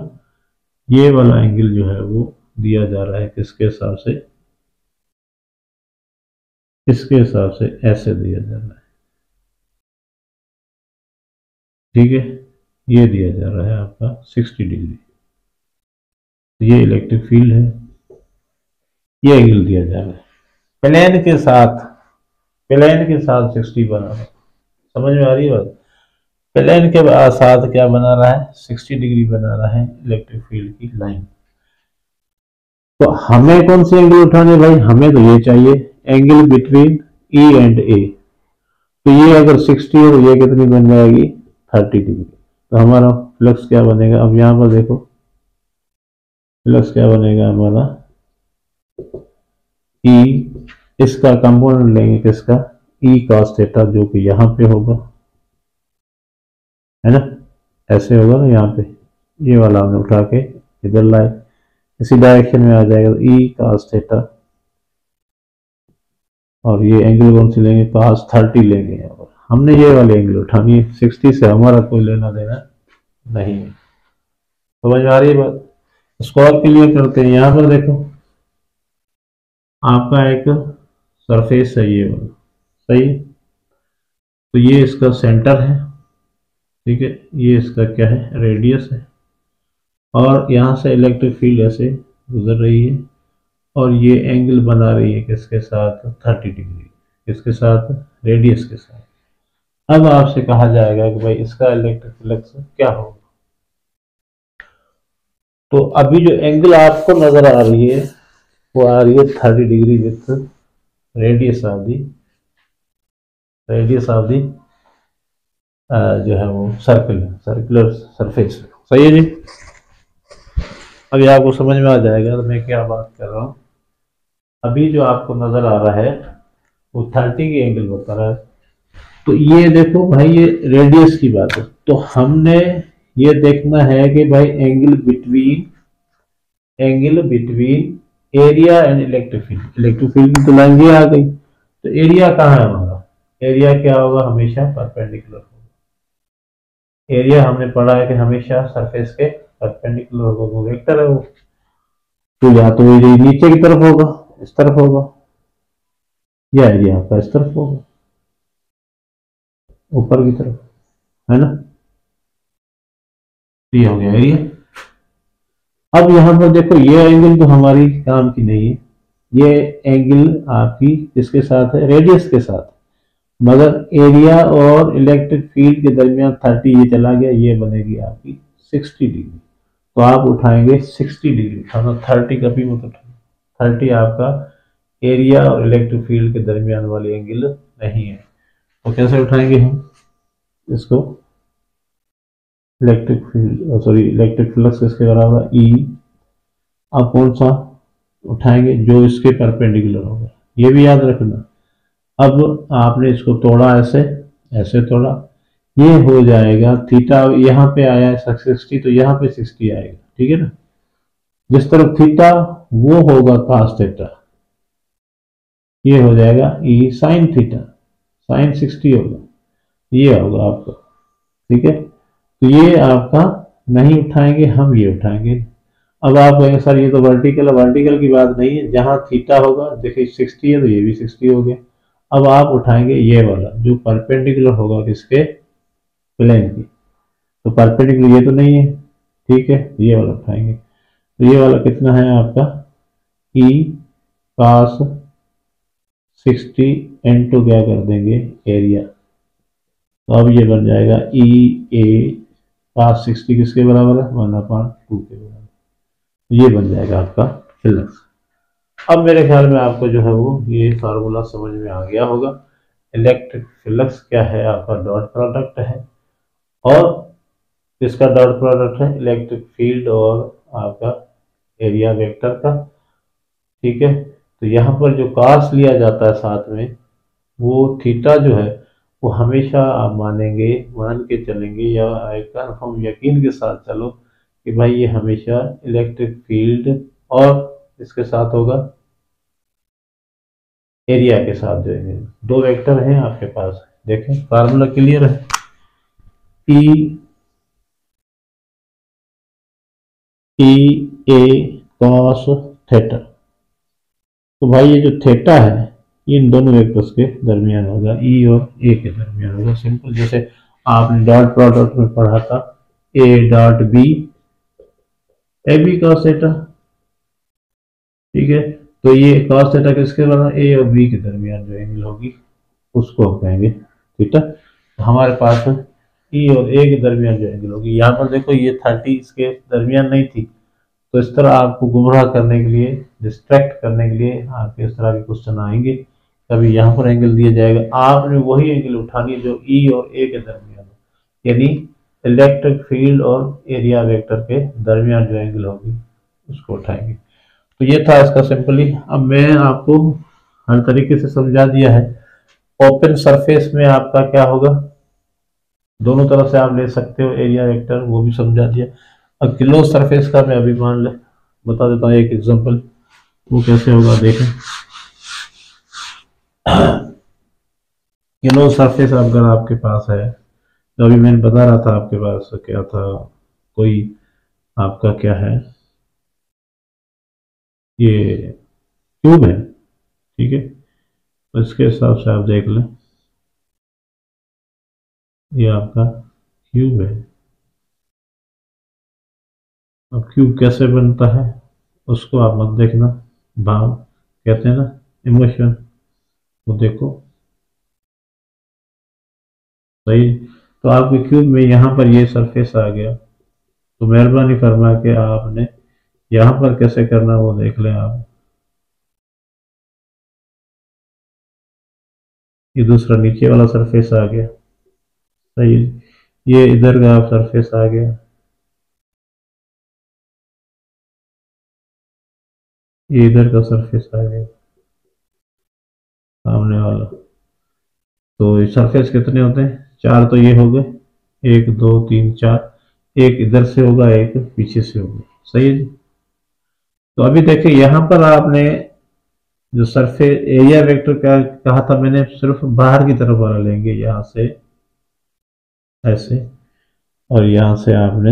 ये वाला एंगल जो है वो दिया जा रहा है किसके हिसाब से, इसके हिसाब से ऐसे दिया जा रहा है, ठीक है। ये दिया जा रहा है आपका 60 डिग्री, ये इलेक्ट्रिक फील्ड है, ये एंगल दिया जा रहा है प्लेन के साथ, प्लेन के साथ 60 बना रहा है। समझ में आ रही है बात? प्लेन के साथ क्या बना रहा है, 60 डिग्री बना रहा है इलेक्ट्रिक फील्ड की लाइन। तो हमें कौन सी एंगल उठाने भाई, हमें तो ये चाहिए एंगल बिटवीन ई एंड ए। तो ये अगर 60 है तो ये कितनी बन जाएगी, 30 डिग्री। तो हमारा फ्लक्स क्या बनेगा, अब यहां पर देखो फ्लक्स क्या बनेगा हमारा, ई, इसका कंपोनेंट लेंगे किसका, ई कॉस थीटा, जो कि यहाँ पे होगा, है ना, ऐसे होगा ना यहाँ पे, ये वाला हमने उठा के इधर लाए, इसी डायरेक्शन में आ जाएगा, तो ई कॉस थीटा, और ये एंगल कौन सी लेंगे, कॉस 30 लेंगे। और हमने ये वाले एंगल उठानी है, 60 से हमारा कोई लेना देना नहीं है। समझ में आ रही है बात? इसको और क्लियर करते हैं। यहाँ पर देखो आपका एक सरफेस है ये वाला, सही है, तो ये इसका सेंटर है, ठीक है, ये इसका क्या है, रेडियस है, और यहाँ से इलेक्ट्रिक फील्ड ऐसे गुजर रही है, और ये एंगल बना रही है किसके साथ, 30 डिग्री, किसके साथ, रेडियस के साथ। अब आपसे कहा जाएगा कि भाई इसका इलेक्ट्रिक फ्लक्स क्या होगा। तो अभी जो एंगल आपको नजर आ रही है वो आ रही है 30 degree with radius of the, radius of the जो है वो सर्कल, सर्कुलर सरफेस। सही है जी। अभी आपको समझ में आ जाएगा तो मैं क्या बात कर रहा हूँ। अभी जो आपको नजर आ रहा है वो 30 की एंगल बता रहा है। तो ये देखो भाई ये रेडियस की बात है, तो हमने ये देखना है कि भाई angle between, angle between area and electric field. Electric field की तो लाइन ये आ गई, तो एरिया कहाँ है हमारा, एरिया क्या होगा, हमेशा परपेंडिकुलर होगा। एरिया हमने पढ़ा है कि हमेशा सरफेस के परपेंडिकुलर होगा, वो वेक्टर है वो। तो या तो ये नीचे की तरफ होगा, इस तरफ होगा, या एरिया आपका इस तरफ होगा, ऊपर की तरफ, है ना। ये हो गया एरिया। अब यहां पर देखो ये एंगल तो हमारी काम की नहीं है, ये एंगल आपकी किसके साथ है, रेडियस के साथ, मगर एरिया और इलेक्ट्रिक फील्ड के दरमियान 30 ये चला गया, ये बनेगी आपकी 60 डिग्री। तो आप उठाएंगे 60 डिग्री, मतलब 30 कभी मत उठाएंगे, 30 आपका एरिया और इलेक्ट्रिक फील्ड के दरमियान वाली एंगल नहीं है। तो कैसे उठाएंगे हम इसको, electric field sorry electric flux किसके बराबर, ई। अब कौन सा उठाएंगे, जो इसके परपेंडिकुलर होगा, ये भी याद रखना। अब आपने इसको तोड़ा ऐसे, ऐसे तोड़ा, ये हो जाएगा थीटा, यहाँ पे आया है 60, तो यहाँ पे 60 आएगा, ठीक है ना। जिस तरफ थीटा वो होगा cos थीटा, ये हो जाएगा ई साइन थीटा, साइन 60 होगा, ये होगा आपका, ठीक है। तो ये आपका नहीं उठाएंगे हम, ये उठाएंगे। अब आप कहेंगे सर ये तो वर्टिकल है, वर्टिकल की बात नहीं है, जहां थीटा होगा, देखिए 60 है तो ये भी 60 हो गया। अब आप उठाएंगे ये वाला जो परपेंडिकुलर होगा किसके, प्लेन की। तो परपेंडिकुलर ये तो नहीं है, ठीक है, ये वाला उठाएंगे। तो ये वाला कितना है आपका, ई cos 60 इंटू क्या कर देंगे, एरिया। तो अब ये बन जाएगा ई ए cos 60 किसके बराबर है, 1/2 के बराबर। ये बन जाएगा आपका फ्लक्स। अब मेरे ख्याल में आपको जो है वो ये फार्मूला समझ में आ गया होगा। इलेक्ट्रिक फ्लक्स क्या है, आपका डॉट प्रोडक्ट है, और किसका डॉट प्रोडक्ट है, इलेक्ट्रिक फील्ड और आपका एरिया वेक्टर का, ठीक है। तो यहाँ पर जो cos लिया जाता है साथ में, वो थीटा जो है वो हमेशा आप मानेंगे, मान के चलेंगे, या कन्फर्म यकीन के साथ चलो कि भाई ये हमेशा इलेक्ट्रिक फील्ड और इसके साथ होगा, एरिया के साथ जो है, दो वेक्टर हैं आपके पास, देखें फार्मूला क्लियर है। ई ई ए कॉस थीटा। तो भाई ये जो थीटा है इन दोनों वेक्टर्स के दरमियान होगा, ई और ए के दरमियान होगा। सिंपल, जैसे आपने डॉट प्रोडक्ट में पढ़ा था, A dot B, A B cos theta. ठीक है, तो ये कॉस थीटा किसके बना, ए और बी के दरमियान जो एंगल होगी उसको हम कहेंगे थीटा। तो हमारे पास ई और ए के दरमियान जो एंगल होगी, यहाँ पर देखो ये 30 इसके दरमियान नहीं थी, तो इस तरह आपको गुमराह करने के लिए, डिस्ट्रैक्ट करने के लिए आपके इस तरह के क्वेश्चन आएंगे। कभी यहाँ पर एंगल दिया जाएगा, आपने वही एंगल उठानी है जो ई और ए के दरमियान हो, यानी इलेक्ट्रिक फील्ड और एरिया वेक्टर के दरमियान जो एंगल होगी उसको उठाएंगे। तो ये था इसका सिंपली। अब मैं आपको हर तरीके से समझा दिया है। ओपन सरफेस में आपका क्या होगा, दोनों तरफ से आप ले सकते हो एरिया वेक्टर, वो भी समझा दिया। अब क्लोज सरफेस का मैं अभी मान ले बता देता हूँ एक एग्जांपल, वो कैसे होगा देखें। क्लोज सरफेस अगर आपके पास है, तो अभी मैंने बता रहा था आपके पास क्या था, कोई आपका क्या है, ये क्यूब है। ठीक है, तो इसके हिसाब से आप देख लें, ये आपका क्यूब है। अब क्यूब कैसे बनता है उसको आप मत देखना, भाव कहते हैं ना, इमोशन, वो देखो सही। तो आपके क्यूब में यहाँ पर ये सरफेस आ गया, तो मेहरबानी फरमा के आपने यहाँ पर कैसे करना वो देख लें आप। ये दूसरा नीचे वाला सरफेस आ गया, सही। ये इधर का सरफेस आ गया, ये इधर का सरफेस आ गया सामने वाला। तो ये सरफेस कितने होते हैं, चार तो ये हो गए, एक दो तीन चार, एक इधर से होगा एक पीछे से होगा, सही है जी। तो अभी देखिए यहाँ पर आपने जो सरफेस एरिया वेक्टर का कहा था मैंने, सिर्फ बाहर की तरफ वाला लेंगे, यहाँ से ऐसे, और यहाँ से आपने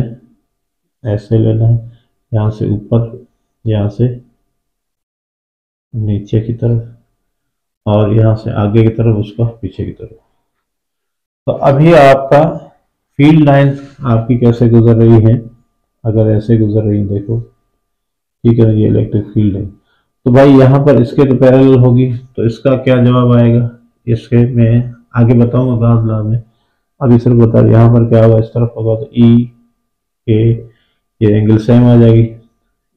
ऐसे लेना है, यहाँ से ऊपर, यहाँ से नीचे की तरफ, और यहाँ से आगे की तरफ, उसका पीछे की तरफ। तो अभी आपका फील्ड लाइंस आपकी कैसे गुजर रही है, अगर ऐसे गुजर रही है देखो, ठीक है ना, ये इलेक्ट्रिक फील्ड है। तो भाई यहाँ पर इसके तो पैरेलल होगी, तो इसका क्या जवाब आएगा, इसके मैं आगे बताऊंगा गाउस लॉ में। अभी सिर्फ बता, यहाँ पर क्या होगा, इस तरफ होगा तो ई ए, ये एंगल सेम आ जाएगी,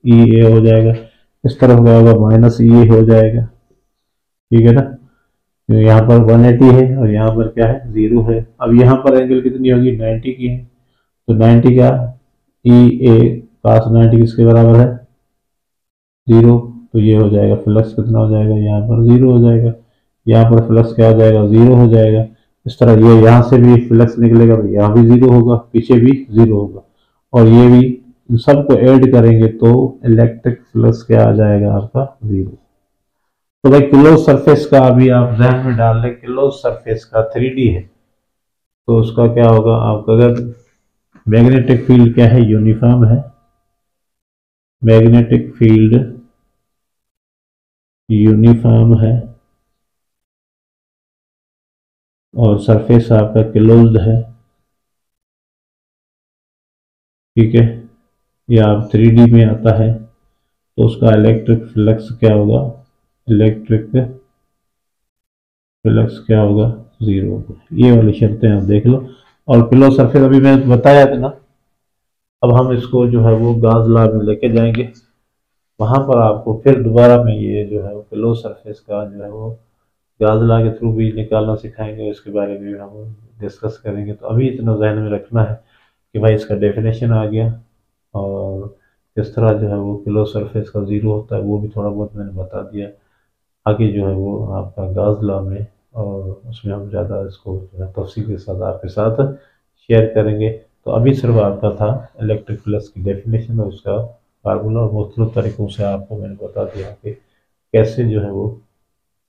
ई ए हो जाएगा। इस तरफ क्या होगा, माइनस ई ए हो जाएगा, ठीक है ना। तो यहाँ पर 180 है और यहाँ पर क्या है, 0 है। अब यहाँ पर एंगल कितनी होगी, 90 की है, तो 90 का ई ए cos 90 किसके बराबर है, 0। तो ये हो जाएगा, फ्लक्स कितना हो जाएगा, यहाँ पर 0 हो जाएगा, यहाँ पर फ्लक्स क्या हो जाएगा, 0 हो जाएगा। इस तरह ये यहाँ से भी फ्लक्स निकलेगा तो यहाँ भी 0 होगा, पीछे भी 0 होगा, और ये भी, इन सबको ऐड करेंगे तो इलेक्ट्रिक फ्लक्स क्या आ जाएगा आपका, 0। तो भाई क्लोज सरफेस का अभी आप ध्यान में डाल लें, क्लोज सरफेस का 3D है, तो उसका क्या होगा आपका, अगर मैग्नेटिक फील्ड क्या है, यूनिफॉर्म है, मैग्नेटिक फील्ड यूनिफॉर्म है, और सरफेस आपका क्लोज्ड है, ठीक है, या 3D में आता है, तो उसका इलेक्ट्रिक फ्लक्स क्या होगा, इलेक्ट्रिक फ्लक्स क्या होगा, 0 होगा। ये वाली शर्तें आप देख लो। और क्लोज सरफेस अभी मैंने बताया था ना, अब हम इसको जो है वो गाउस लॉ में लेके जाएंगे, वहां पर आपको फिर दोबारा में ये जो है वो क्लोज सरफेस का जो है वो गाउस लॉ के थ्रू भी निकालना सिखाएंगे, उसके बारे में भी हम डिस्कस करेंगे। तो अभी इतना जहन में रखना है कि भाई इसका डेफिनेशन आ गया, और किस तरह जो है वो क्लोज सरफेस का 0 होता है वो भी थोड़ा बहुत मैंने बता दिया। आगे जो है वो आपका गाउस लॉ में, और उसमें हम ज़्यादा इसको जो है तफसील के साथ आपके साथ शेयर करेंगे। तो अभी सिर्फ आपका था इलेक्ट्रिक फ्लक्स की डेफिनेशन और उसका फार्मूला, और मुख्तलिफ तरीक़ों से आपको मैंने बता दिया कि कैसे जो है वो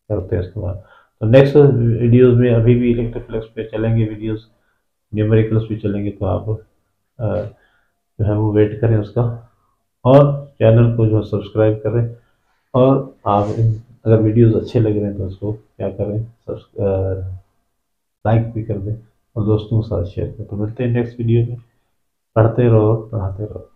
करते हैं इस्तेमाल। तो नेक्स्ट वीडियोज़ में अभी भी इलेक्ट्रिक फ्लक्स पे चलेंगे वीडियोज़, न्यूमेरिकल्स भी चलेंगे, तो आप जो है वो वेट करें उसका। और चैनल को जो सब्सक्राइब करें। और आप अगर वीडियोस अच्छे लग रहे हैं तो उसको क्या करें, लाइक भी कर दें और दोस्तों के साथ शेयर करें। तो मिलते हैं नेक्स्ट वीडियो में। पढ़ते रहो, पढ़ाते रहो।